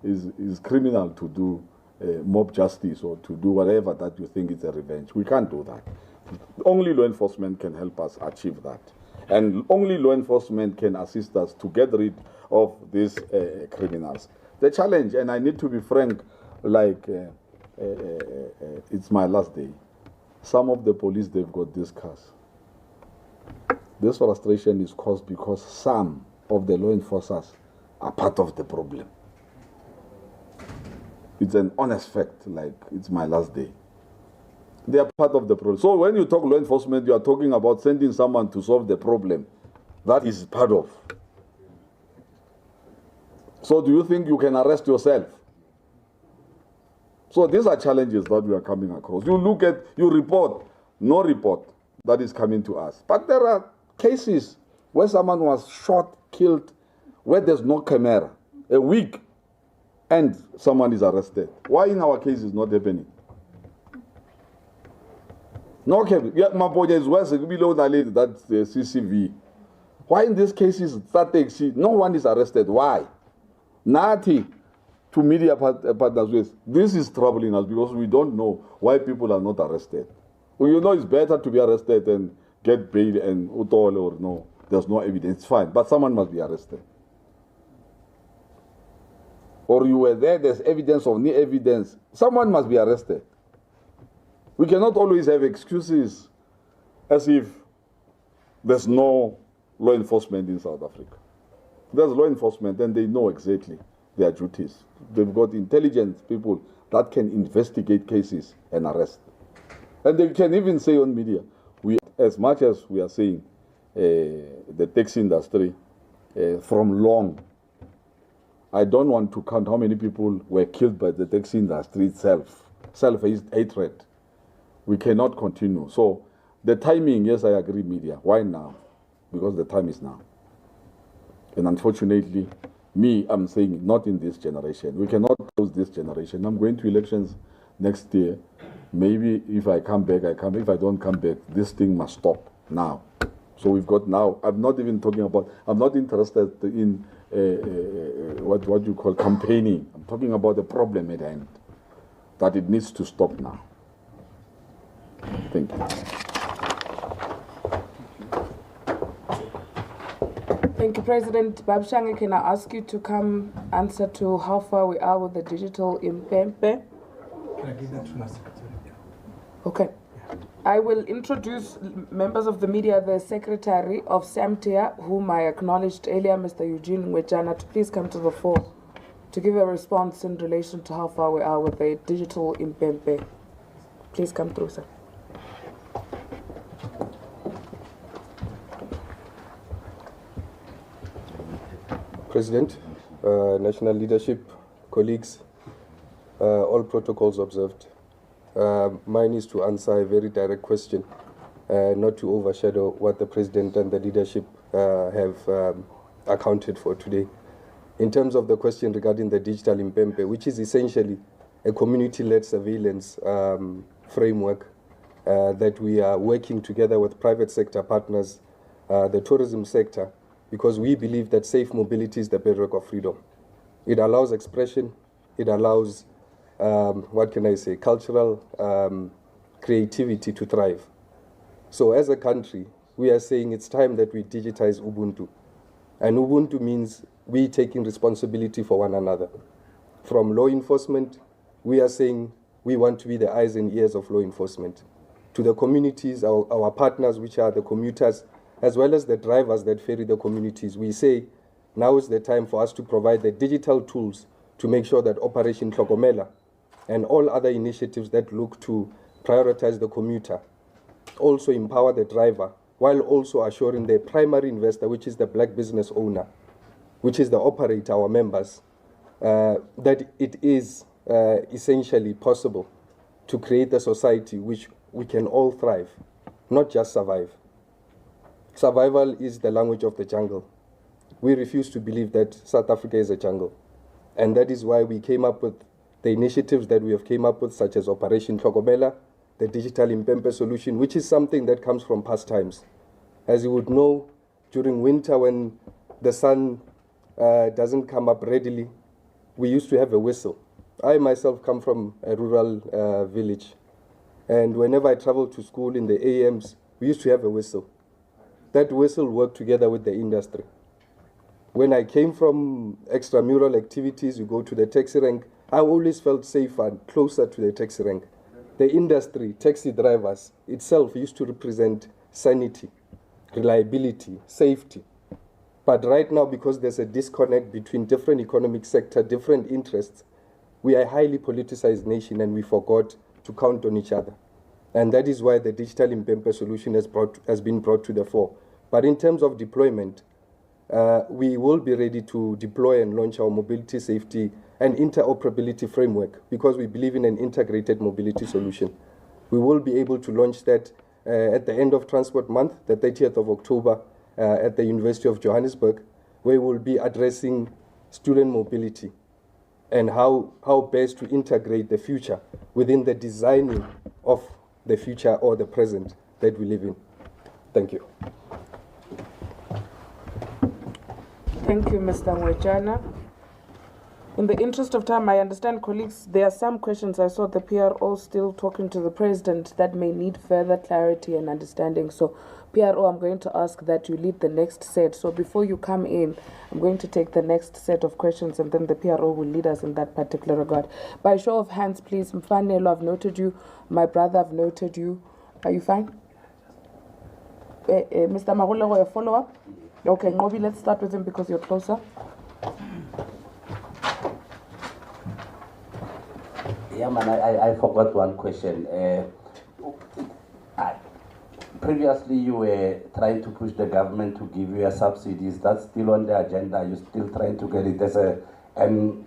is criminal to do mob justice or to do whatever that you think is a revenge. We can't do that. Only law enforcement can help us achieve that. And only law enforcement can assist us to get rid of these criminals. The challenge, and I need to be frank, like it's my last day. Some of the police, they've got these cars. This frustration is caused because some of the law enforcers are part of the problem. It's an honest fact, like it's my last day. They are part of the problem. So when you talk law enforcement, you are talking about sending someone to solve the problem. That is part of. So do you think you can arrest yourself? So these are challenges that we are coming across. You look at, you report, no report that is coming to us. But there are cases where someone was shot, killed, where there's no camera, a week, and someone is arrested. Why in our case is not happening? No camera. Yeah, Maponya is worse below the lady, that's the CCV. Why in these cases, no one is arrested? Why? Nati to media partners with. This is troubling us because we don't know why people are not arrested. Well, you know it's better to be arrested and get bail and utole or no, there's no evidence, fine, but someone must be arrested. or you were there, there's evidence or no evidence, someone must be arrested. We cannot always have excuses as if there's no law enforcement in South Africa. There's law enforcement and they know exactly their duties. They've got intelligent people that can investigate cases and arrest. And they can even say on media, as much as we are saying the taxi industry from long, I don't want to count how many people were killed by the taxi industry itself. Self-hatred. We cannot continue. So the timing, yes, I agree, media. Why now? Because the time is now. And unfortunately, I'm saying not in this generation. We cannot close this generation. I'm going to elections next year. Maybe if I come back, I come. If I don't come back, this thing must stop now. So we've got now. I'm not even talking about. I'm not interested in what you call campaigning. I'm talking about the problem at hand. That it needs to stop now. Thank you. Thank you, President. Babshange, can I ask you to come answer to how far we are with the digital impempe? Can I give that to my secretary? Okay. I will introduce members of the media, the Secretary of SAMTIA, whom I acknowledged earlier, Mr. Eugene Ngwejana, to please come to the fore to give a response in relation to how far we are with the digital impempe. Please come through, sir. President, national leadership, colleagues, all protocols observed. Mine is to answer a very direct question, not to overshadow what the President and the leadership have accounted for today. In terms of the question regarding the digital impempe, which is essentially a community-led surveillance framework that we are working together with private sector partners, the tourism sector, because we believe that safe mobility is the bedrock of freedom. It allows expression, it allows, cultural creativity to thrive. So as a country, we are saying it's time that we digitize Ubuntu. And Ubuntu means we taking responsibility for one another. From law enforcement, we are saying we want to be the eyes and ears of law enforcement. To the communities, our partners, which are the commuters, as well as the drivers that ferry the communities, we say now is the time for us to provide the digital tools to make sure that Operation Tlhokomela and all other initiatives that look to prioritize the commuter also empower the driver, while also assuring the primary investor, which is the black business owner, which is the operator, our members, that it is essentially possible to create a society which we can all thrive, not just survive. Survival is the language of the jungle. We refuse to believe that South Africa is a jungle. And that is why we came up with the initiatives that we have came up with, such as Operation Tlhokomela, the digital impempe solution, which is something that comes from past times. As you would know, during winter when the sun doesn't come up readily, we used to have a whistle. I myself come from a rural village. And whenever I travel to school in the AMs, we used to have a whistle. That whistle worked together with the industry. When I came from extramural activities, you go to the taxi rank, I always felt safer and closer to the taxi rank. The industry, taxi drivers itself used to represent sanity, reliability, safety. But right now, because there's a disconnect between different economic sectors, different interests, we are a highly politicized nation and we forgot to count on each other. And that is why the digital impempe solution has been brought to the fore. But in terms of deployment, we will be ready to deploy and launch our mobility, safety, and interoperability framework because we believe in an integrated mobility solution. We will be able to launch that at the end of Transport Month, the 30th of October, at the University of Johannesburg, where we will be addressing student mobility and how best to integrate the future within the designing of the future or the present that we live in. Thank you. Thank you, Mr. Ngwejana. In the interest of time, I understand, colleagues, there are some questions I saw the PRO still talking to the President that may need further clarity and understanding. So, PRO, I'm going to ask that you lead the next set. So before you come in, I'm going to take the next set of questions and then the PRO will lead us in that particular regard. By show of hands, please. Mfanelo, I've noted you. My brother, I've noted you. Are you fine? Mr. Magulego, your follow-up? Okay, Ngobi, let's start with him because you're closer. Yeah, man, I forgot one question. Previously, you were trying to push the government to give you a subsidy. Is that still on the agenda? You're still trying to get it as a... And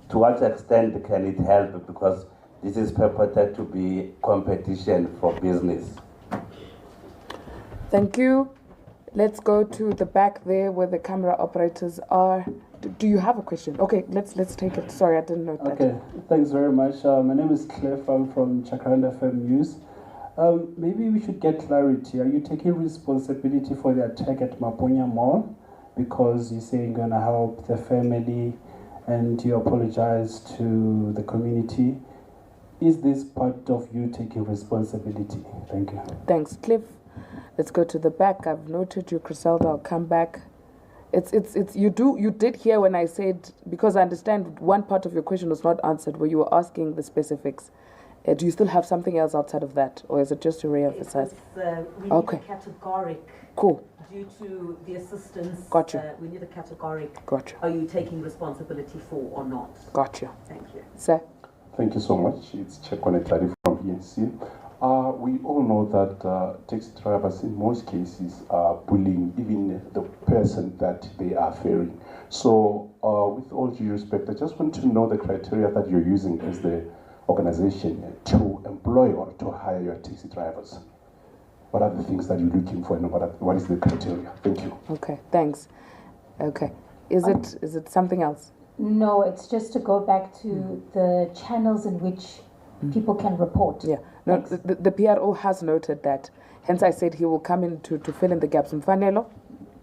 to what extent can it help? Because this is purported to be competition for business. Thank you. Let's go to the back there where the camera operators are. Do you have a question? Okay, let's take it. Sorry, I didn't know that. Okay, thanks very much. My name is Cliff. I'm from Chakranda FM News. Maybe we should get clarity. Are you taking responsibility for the attack at Maponya Mall? Because you're saying you're going to help the family and you apologize to the community. Is this part of you taking responsibility? Thank you. Thanks, Cliff. Let's go to the back. I've noted you, Griselda. I'll come back. You did hear when I said, because I understand one part of your question was not answered where you were asking the specifics. Do you still have something else outside of that, or is it just to re-emphasize? We okay. need a categoric. Cool. Due to the assistance, Got you. We need a categoric. Got you. Are you taking responsibility for or not? Got you. Thank you. Sir? Thank you so much. It's Chekonetari from ENC. We all know that taxi drivers in most cases are bullying even the person that they are ferrying. So with all due respect, I just want to know the criteria that you're using as the organization to employ or to hire your taxi drivers. What are the things that you're looking for and what is the criteria? Thank you. Okay, thanks. Okay. Is it something else? No, it's just to go back to the channels in which people can report. Yeah. No, the PRO has noted that. Hence, I said he will come in to fill in the gaps. Mfanelo?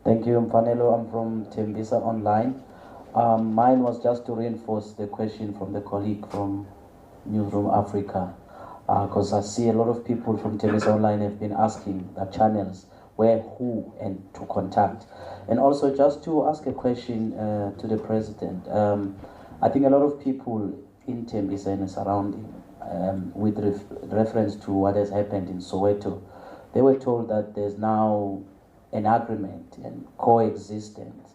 Thank you, Mfanelo. I'm from Tembisa Online. Mine was just to reinforce the question from the colleague from Newsroom Africa, because I see a lot of people from Tembisa Online have been asking the channels where, who, and to contact. And also just to ask a question to the President. I think a lot of people in Tembisa and the surrounding, with reference to what has happened in Soweto, they were told that there's now an agreement and coexistence.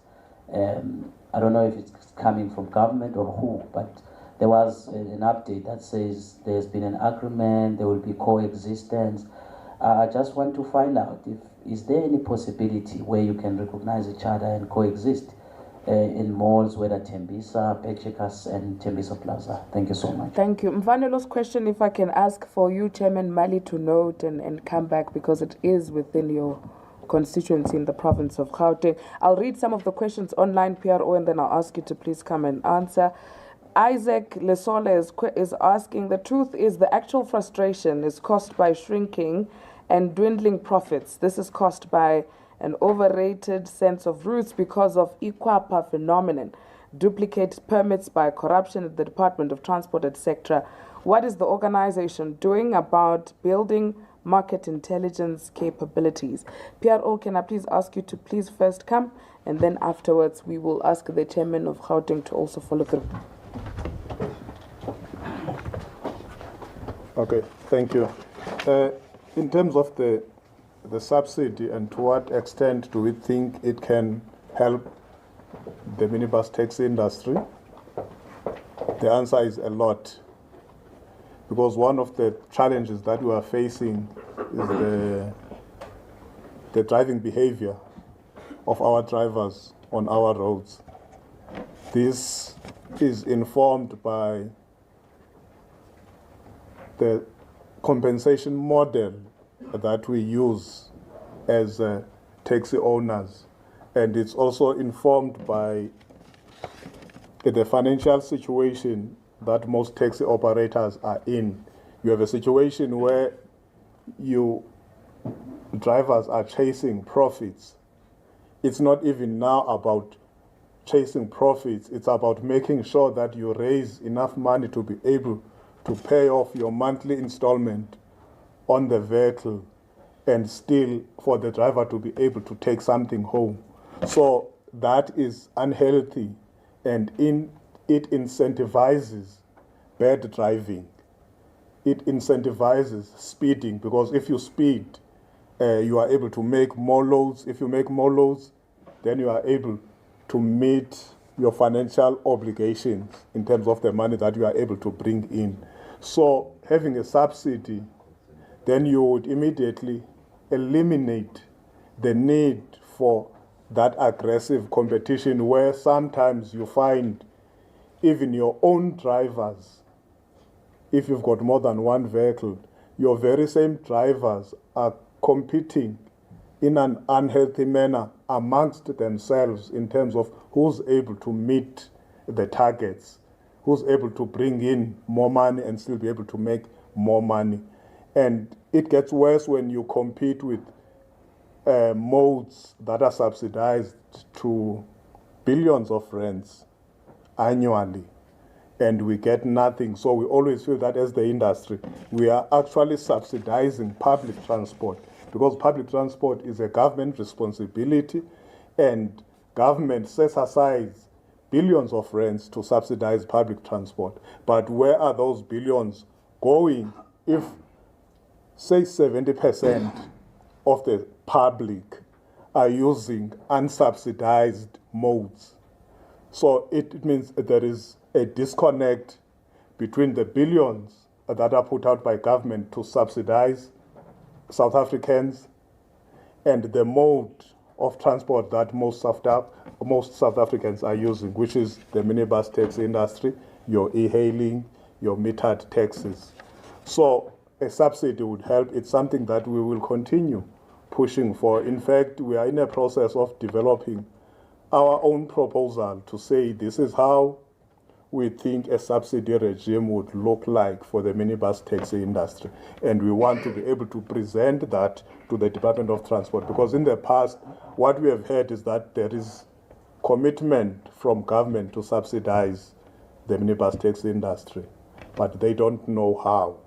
I don't know if it's coming from government or who, but there was an update that says there's been an agreement, there will be coexistence. I just want to find out is there any possibility where you can recognize each other and coexist in malls, whether Tembisa, Pechikas, and Tembisa Plaza. Thank you so much. Thank you. Mfanelo's question, if I can ask for you, Chairman Mali, to note and come back because it is within your constituency in the province of Gauteng. I'll read some of the questions online, PRO, and then I'll ask you to please come and answer. Isaac Lesole is asking, the truth is the actual frustration is caused by shrinking and dwindling profits. This is caused by an overrated sense of roots because of Ikwapa phenomenon, duplicate permits by corruption at the Department of Transport, etc. What is the organization doing about building market intelligence capabilities? PRO, can I please ask you to please first come, and then afterwards we will ask the chairman of Gauteng to also follow through. Okay, thank you. In terms of the subsidy and to what extent do we think it can help the minibus taxi industry? The answer is a lot. Because one of the challenges that we are facing is the driving behavior of our drivers on our roads. This is informed by the compensation model that we use as taxi owners, and it's also informed by the financial situation that most taxi operators are in. You have a situation where drivers are chasing profits. It's not even now about chasing profits. It's about making sure that you raise enough money to be able to pay off your monthly installment on the vehicle and still for the driver to be able to take something home. So that is unhealthy, and it incentivizes bad driving. It incentivizes speeding, because if you speed, you are able to make more loads. If you make more loads, then you are able to meet your financial obligations in terms of the money that you are able to bring in. So having a subsidy, then you would immediately eliminate the need for that aggressive competition, where sometimes you find even your own drivers, if you've got more than one vehicle, your very same drivers are competing in an unhealthy manner amongst themselves in terms of who's able to meet the targets, who's able to bring in more money and still be able to make more money. And it gets worse when you compete with modes that are subsidized to billions of rands annually, and we get nothing. So we always feel that as the industry, we are actually subsidizing public transport, because public transport is a government responsibility, and government sets aside billions of rands to subsidize public transport. But where are those billions going if, say, 70% of the public are using unsubsidized modes? So it means that there is a disconnect between the billions that are put out by government to subsidize South Africans and the mode of transport that most South Africans are using, which is the minibus taxi industry, your e-hailing, your metered taxis. So a subsidy would help. It's something that we will continue pushing for. In fact, we are in a process of developing our own proposal to say this is how we think a subsidy regime would look like for the minibus taxi industry. And we want to be able to present that to the Department of Transport, because in the past, what we have heard is that there is commitment from government to subsidize the minibus taxi industry, but they don't know how.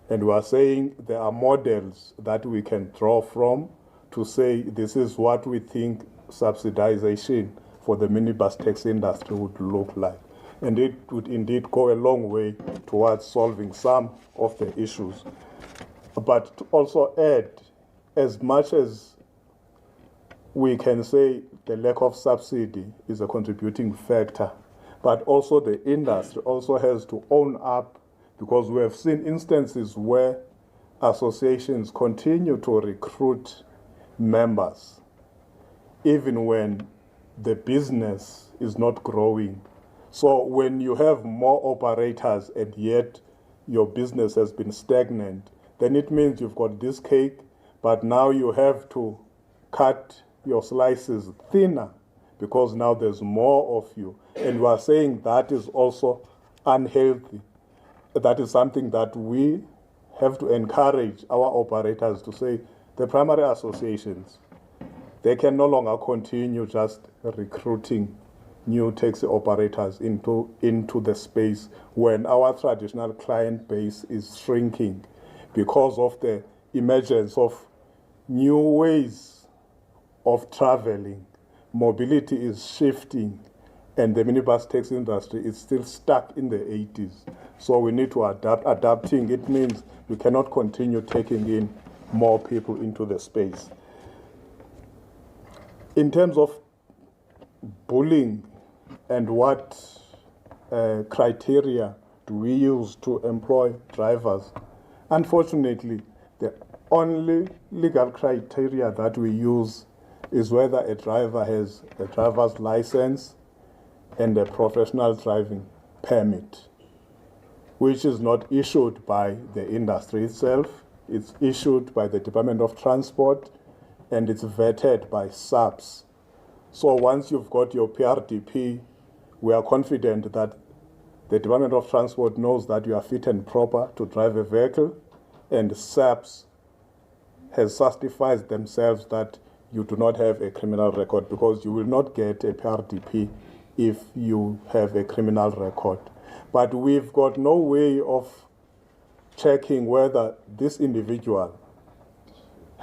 And we are saying there are models that we can draw from to say this is what we think subsidization for the minibus taxi industry would look like. And it would indeed go a long way towards solving some of the issues. But to also add, as much as we can say the lack of subsidy is a contributing factor, but also the industry also has to own up, because we have seen instances where associations continue to recruit members even when the business is not growing. So when you have more operators and yet your business has been stagnant, then it means you've got this cake, but now you have to cut your slices thinner because now there's more of you. And we are saying that is also unhealthy. That is something that we have to encourage our operators to say, the primary associations, they can no longer continue just recruiting new taxi operators into the space when our traditional client base is shrinking because of the emergence of new ways of traveling. Mobility is shifting, and the minibus taxi industry is still stuck in the 80s. So we need to adapt. Adapting, it means we cannot continue taking in more people into the space. In terms of bullying and what criteria do we use to employ drivers, unfortunately, the only legal criteria that we use is whether a driver has a driver's license and a professional driving permit, which is not issued by the industry itself. It's issued by the Department of Transport, and it's vetted by SAPS. So once you've got your PRDP, we are confident that the Department of Transport knows that you are fit and proper to drive a vehicle, and SAPS has certified themselves that you do not have a criminal record, because you will not get a PRDP if you have a criminal record. But we've got no way of checking whether this individual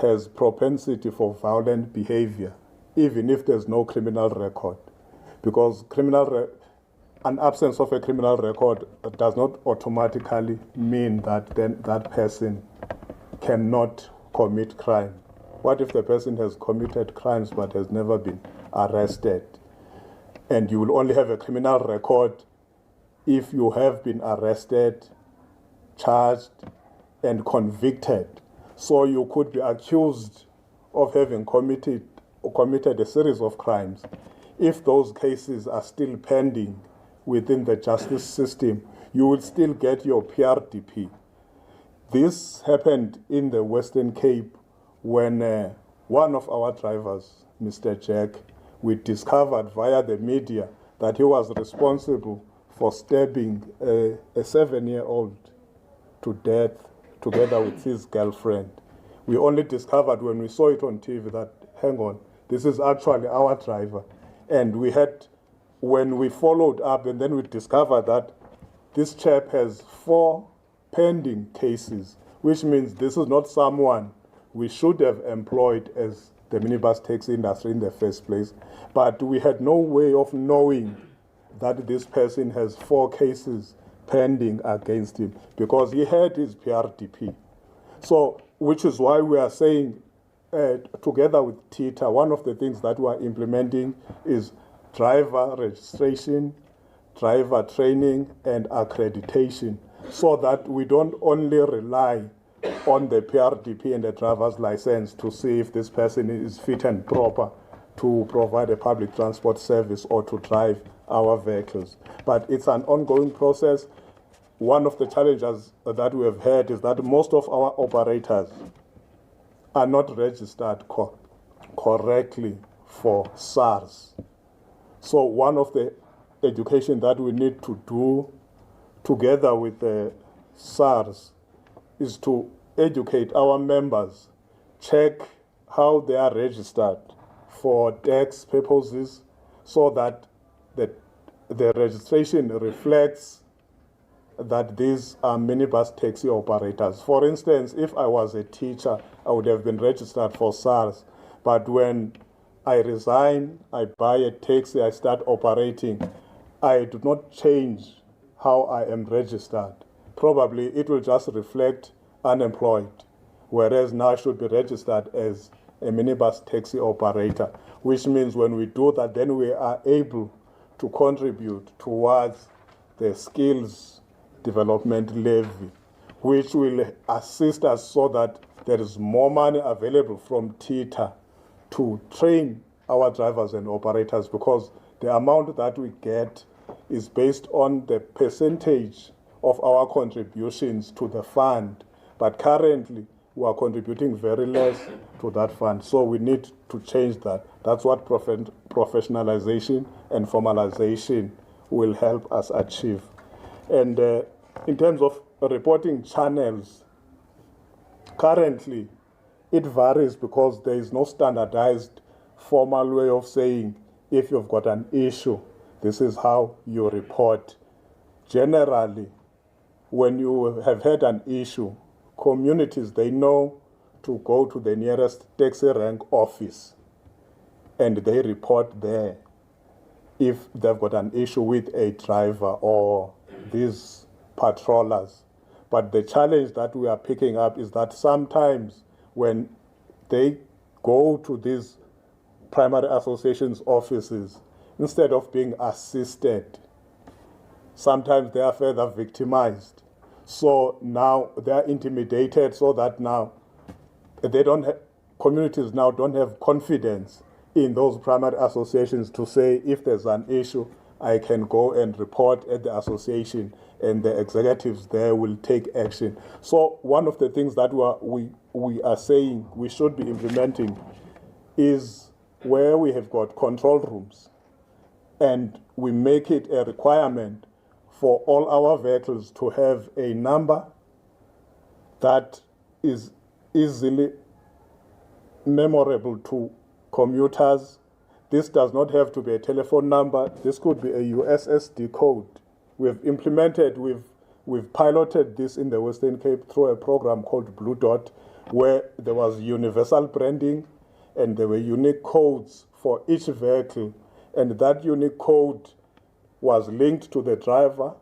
has propensity for violent behavior, even if there's no criminal record. Because an absence of a criminal record does not automatically mean that then that person cannot commit crime. What if the person has committed crimes but has never been arrested? And you will only have a criminal record if you have been arrested, charged, and convicted. So you could be accused of having committed a series of crimes. If those cases are still pending within the justice system, you will still get your PRDP. This happened in the Western Cape when one of our drivers, Mr. Jack, we discovered via the media that he was responsible for stabbing a 7-year-old to death together with his girlfriend. We only discovered when we saw it on TV that, hang on, this is actually our driver. And when we followed up and then we discovered that this chap has 4 pending cases, which means this is not someone we should have employed as the minibus taxi industry in the first place. But we had no way of knowing that this person has 4 cases pending against him because he had his PRDP. So, which is why we are saying, together with TITA, one of the things that we are implementing is driver registration, driver training, and accreditation, so that we don't only rely on the PRDP and the driver's license to see if this person is fit and proper to provide a public transport service or to drive our vehicles. But it's an ongoing process. One of the challenges that we have had is that most of our operators are not registered correctly for SARS. So one of the education that we need to do together with the SARS is to educate our members, check how they are registered for tax purposes, so that the registration reflects that these are minibus taxi operators. For instance, if I was a teacher, I would have been registered for SARS. But when I resign, I buy a taxi, I start operating, I do not change how I am registered. Probably it will just reflect unemployed, whereas now I should be registered as a minibus taxi operator, which means when we do that, then we are able to contribute towards the skills development levy, which will assist us so that there is more money available from TITA to train our drivers and operators, because the amount that we get is based on the percentage of our contributions to the fund. But currently, we are contributing very less to that fund. So we need to change that. That's what professionalization and formalization will help us achieve. And in terms of reporting channels, currently it varies because there is no standardized formal way of saying if you've got an issue, this is how you report. Generally, when you have had an issue, communities, they know to go to the nearest taxi rank office and they report there if they've got an issue with a driver or these patrollers. But the challenge that we are picking up is that sometimes when they go to these primary associations offices, instead of being assisted, sometimes they are further victimized. So now they are intimidated, so that now communities now don't have confidence in those primary associations to say, if there's an issue, I can go and report at the association and the executives there will take action. So one of the things that we are saying we should be implementing is where we have got control rooms and we make it a requirement for all our vehicles to have a number that is easily memorable to commuters. this does not have to be a telephone number. This could be a USSD code. We've implemented, we've piloted this in the Western Cape through a program called Blue Dot, where there was universal branding and there were unique codes for each vehicle. And that unique code was linked to the driver,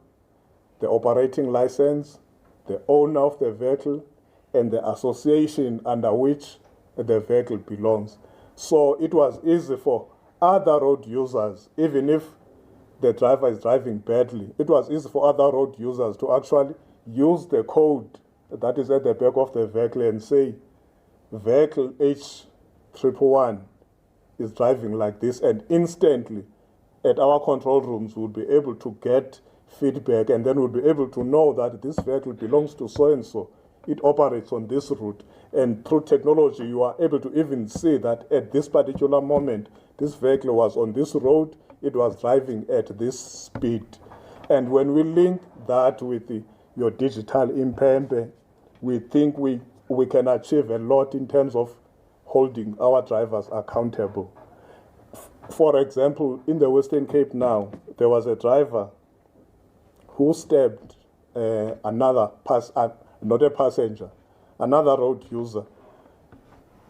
the operating license, the owner of the vehicle, and the association under which the vehicle belongs. So it was easy for other road users, even if the driver is driving badly, it was easy for other road users to actually use the code that is at the back of the vehicle and say, vehicle H111 is driving like this, and instantly at our control rooms we'll be able to get feedback, and then we'll be able to know that this vehicle belongs to so-and-so. It operates on this route, and through technology you are able to even see that at this particular moment this vehicle was on this road, it was driving at this speed. And when we link that with your digital impempe, we think we can achieve a lot in terms of holding our drivers accountable. For example, in the Western Cape now, there was a driver who stabbed not a passenger, another road user.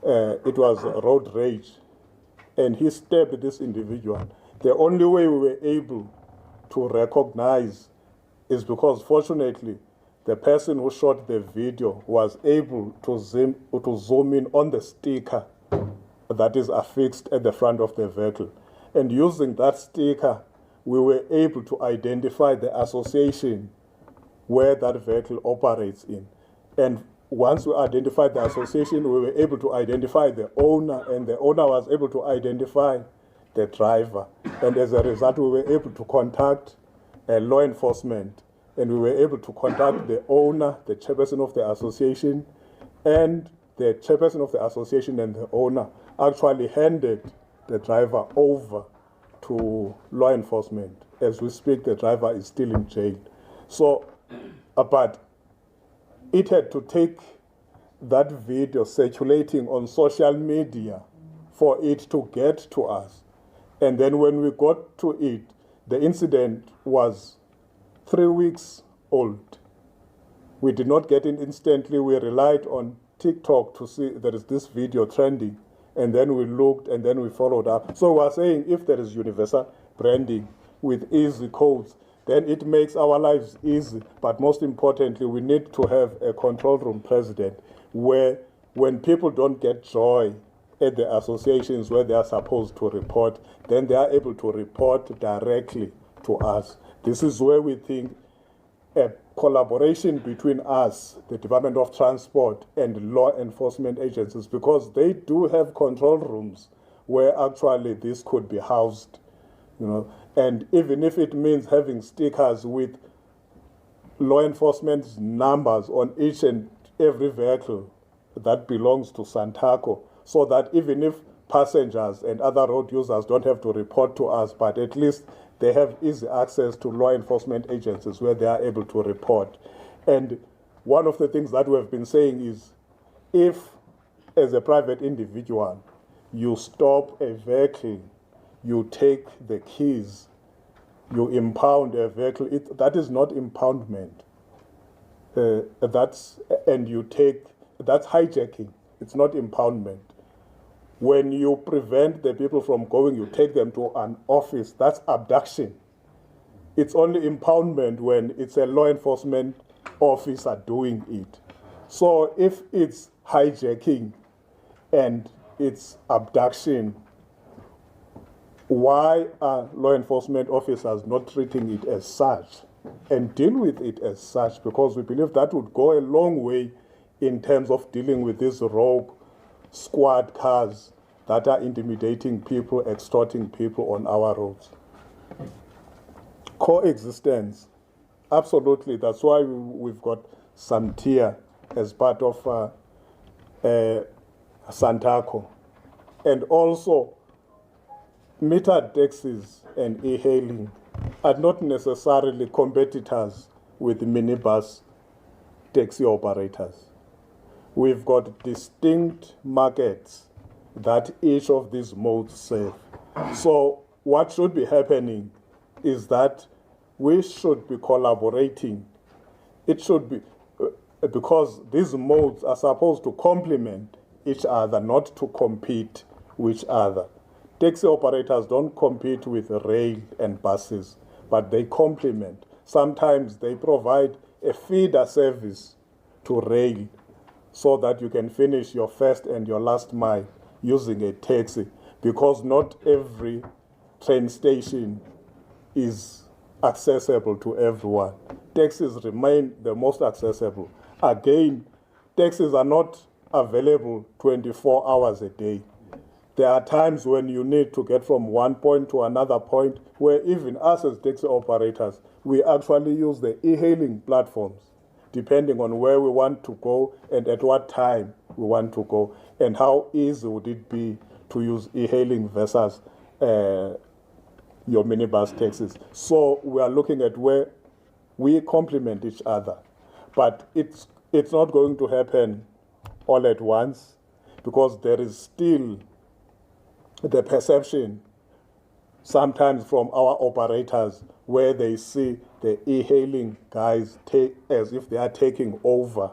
It was road rage, and he stabbed this individual. The only way we were able to recognize is because, fortunately, the person who shot the video was able to zoom in on the sticker that is affixed at the front of the vehicle. And using that sticker, we were able to identify the association where that vehicle operates in. And once we identified the association, we were able to identify the owner, and the owner was able to identify the driver. And as a result, we were able to contact law enforcement, and we were able to contact the owner, the chairperson of the association, and the chairperson of the association and the owner actually handed the driver over to law enforcement. As we speak, the driver is still in jail. So, but it had to take that video circulating on social media for it to get to us. And then when we got to it, the incident was 3 weeks old. We did not get it instantly. We relied on TikTok to see there is this video trending. And then we looked, and then we followed up. So we're saying if there is universal branding with easy codes, then it makes our lives easy. But most importantly, we need to have a control room president where when people don't get joy at the associations where they are supposed to report, then they are able to report directly to us. This is where we think a collaboration between us, the Department of Transport, and law enforcement agencies, because they do have control rooms where actually this could be housed, and even if it means having stickers with law enforcement's numbers on each and every vehicle that belongs to SANTACO, so that even if passengers and other road users don't have to report to us, but at least they have easy access to law enforcement agencies where they are able to report. And one of the things that we have been saying is, if as a private individual you stop a vehicle, you take the keys, you impound a vehicle, that is not impoundment. That's hijacking. It's not impoundment. When you prevent the people from going, you take them to an office, that's abduction. It's only impoundment when it's a law enforcement officer doing it. So if it's hijacking and it's abduction, why are law enforcement officers not treating it as such and deal with it as such? Because we believe that would go a long way in terms of dealing with these rogue squad cars that are intimidating people, extorting people on our roads. Coexistence, absolutely. That's why we've got SAMTIA as part of SANTACO. And also, metered taxis and e-hailing are not necessarily competitors with minibus taxi operators. We've got distinct markets that each of these modes serve. So what should be happening is that we should be collaborating. It should be, because these modes are supposed to complement each other, not to compete with each other. Taxi operators don't compete with rail and buses, but they complement. Sometimes they provide a feeder service to rail so that you can finish your first and your last mile using a taxi, because not every train station is accessible to everyone. Taxis remain the most accessible. Again, taxis are not available 24 hours a day. There are times when you need to get from one point to another point, where even us as taxi operators, we actually use the e-hailing platforms, depending on where we want to go and at what time we want to go, and how easy would it be to use e-hailing versus your minibus taxis. So we are looking at where we complement each other. But it's not going to happen all at once, because there is still the perception sometimes from our operators where they see the e-hailing guys take as if they are taking over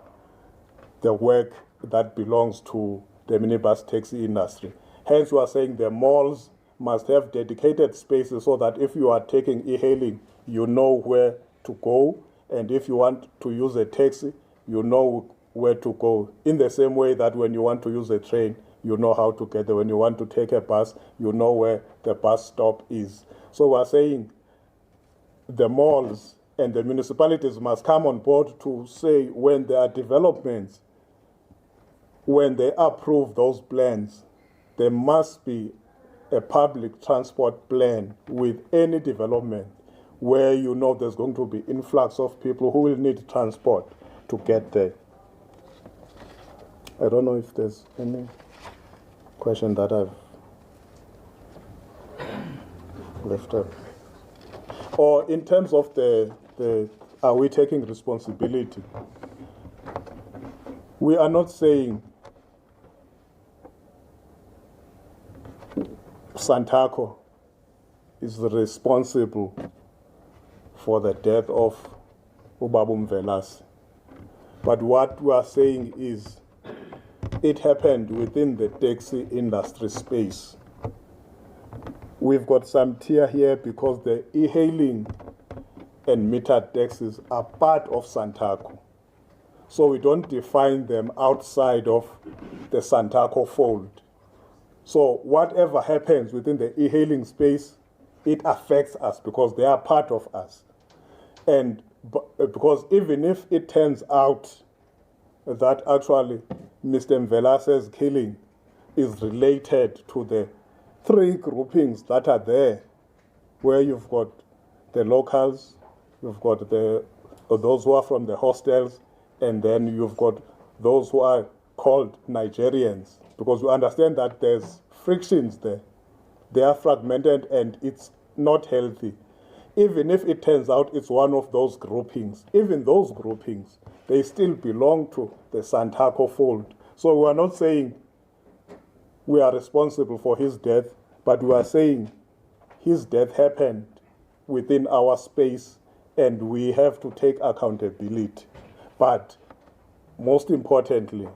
the work that belongs to the minibus taxi industry. Hence, we are saying the malls must have dedicated spaces so that if you are taking e-hailing, you know where to go, and if you want to use a taxi, you know where to go. In the same way that when you want to use a train, you know how to get there. When you want to take a bus, you know where the bus stop is. So we're saying the malls and the municipalities must come on board to say when there are developments, when they approve those plans, there must be a public transport plan with any development where you know there's going to be influx of people who will need transport to get there. I don't know if there's any question that I've left out. Or in terms of the are we taking responsibility? We are not saying SANTACO is responsible for the death of Ubaba Mvelase. But what we are saying is it happened within the taxi industry space. We've got SANTIA here because the e-hailing and metered taxis are part of SANTACO. So we don't define them outside of the SANTACO fold. So whatever happens within the e-hailing space, it affects us because they are part of us. And because even if it turns out that actually Mr. Mvelase's killing is related to the three groupings that are there, where you've got the locals, you've got those who are from the hostels, and then you've got those who are called Nigerians, because we understand that there's frictions there. They are fragmented and it's not healthy. Even if it turns out it's one of those groupings, even those groupings, they still belong to the SANTACO fold. So we are not saying we are responsible for his death, but we are saying his death happened within our space and we have to take accountability. But most importantly,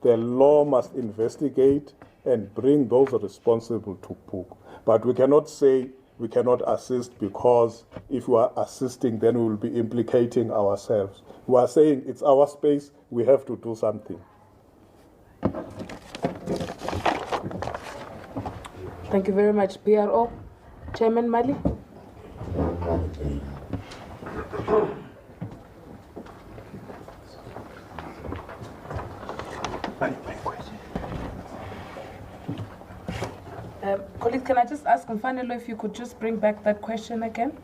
the law must investigate and bring those responsible to book. But we cannot say we cannot assist, because if we are assisting, then we will be implicating ourselves. We are saying it's our space, we have to do something. Thank you very much, PRO. Chairman Mali. Colleagues, can I just ask Mfanelo if you could just bring back that question again?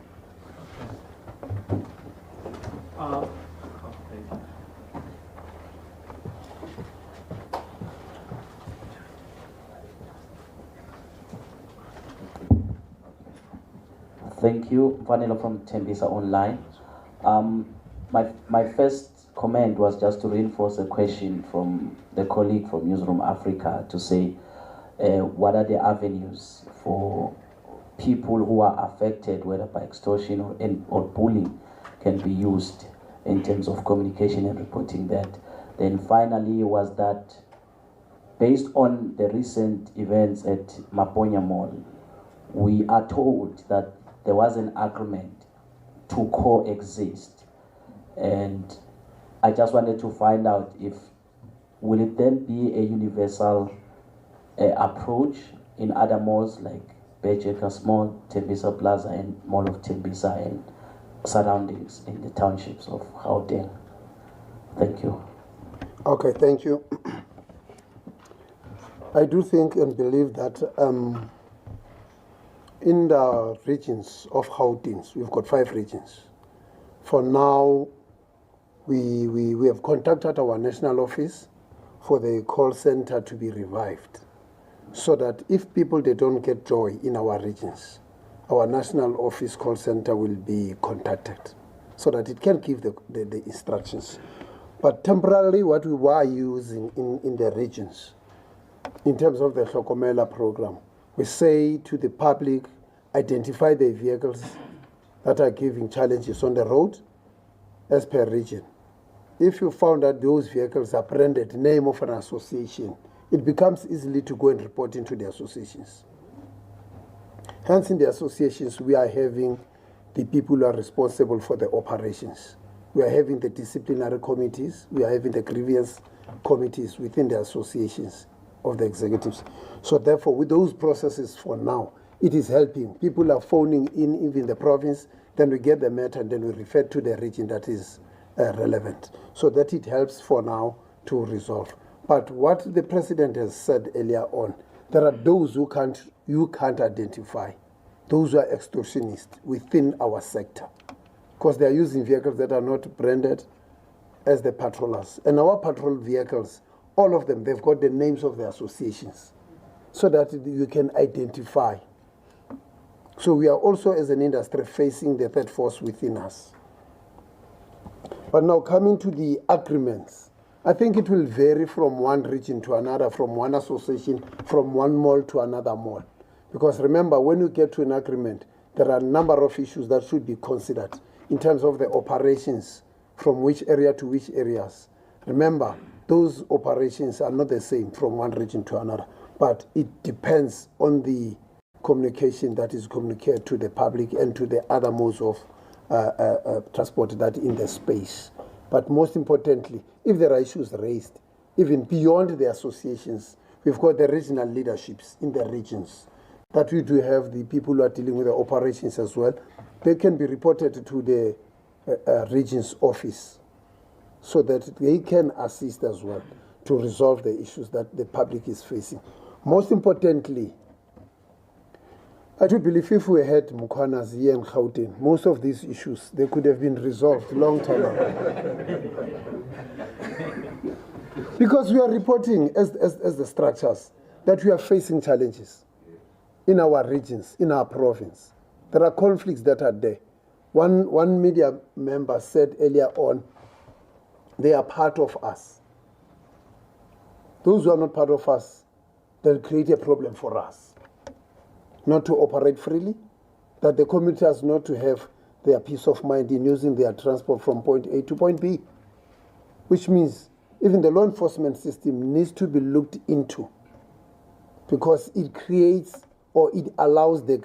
Thank you, Mfanelo from Tembisa Online. My first comment was just to reinforce a question from the colleague from Newsroom Africa to say, what are the avenues for people who are affected, whether by extortion or bullying, can be used in terms of communication and reporting that. Then finally was that, based on the recent events at Maponya Mall, we are told that there was an agreement to coexist. And I just wanted to find out if, will it then be a universal approach in other malls like Bechekas Mall, Tembisa Plaza, and Mall of Tembisa and surroundings in the townships of Gauteng? Thank you. Okay, thank you. I do think and believe that in the regions of Gauteng, we've got 5 regions. For now, we have contacted our national office for the call center to be revived, so that if people they don't get joy in our regions, our national office call center will be contacted so that it can give the instructions. But temporarily, what we were using in the regions, in terms of the Hlokomela program, we say to the public, identify the vehicles that are giving challenges on the road as per region. If you found that those vehicles are branded name of an association, it becomes easily to go and report into the associations. Hence, in the associations, we are having the people who are responsible for the operations. We are having the disciplinary committees. We are having the grievance committees within the associations of the executives. So therefore, with those processes for now, it is helping. People are phoning in even the province, then we get the matter, and then we refer to the region that is relevant. So that it helps for now to resolve. But what the president has said earlier on, there are those who you can't identify, those who are extortionists within our sector, because they are using vehicles that are not branded as the patrollers. And our patrol vehicles, all of them, they've got the names of the associations so that you can identify. So we are also, as an industry, facing the third force within us. But now coming to the agreements, I think it will vary from one region to another, from one association, from one mall to another mall. Because remember, when you get to an agreement, there are a number of issues that should be considered in terms of the operations, from which area to which areas. Remember, those operations are not the same from one region to another, but it depends on the communication that is communicated to the public and to the other modes of transport that in the space. But most importantly, if there are issues raised, even beyond the associations, we've got the regional leaderships in the regions, that we do have the people who are dealing with the operations as well. They can be reported to the region's office so that they can assist as well to resolve the issues that the public is facing. Most importantly, I do believe if we had Mukwanas here in Gauteng, most of these issues, they could have been resolved long time ago. Because we are reporting as the structures that we are facing challenges in our regions, in our province. There are conflicts that are there. One media member said earlier on, they are part of us. Those who are not part of us, they'll create a problem for us. Not to operate freely, that the community has not to have their peace of mind in using their transport from point A to point B, which means even the law enforcement system needs to be looked into, because it creates or it allows the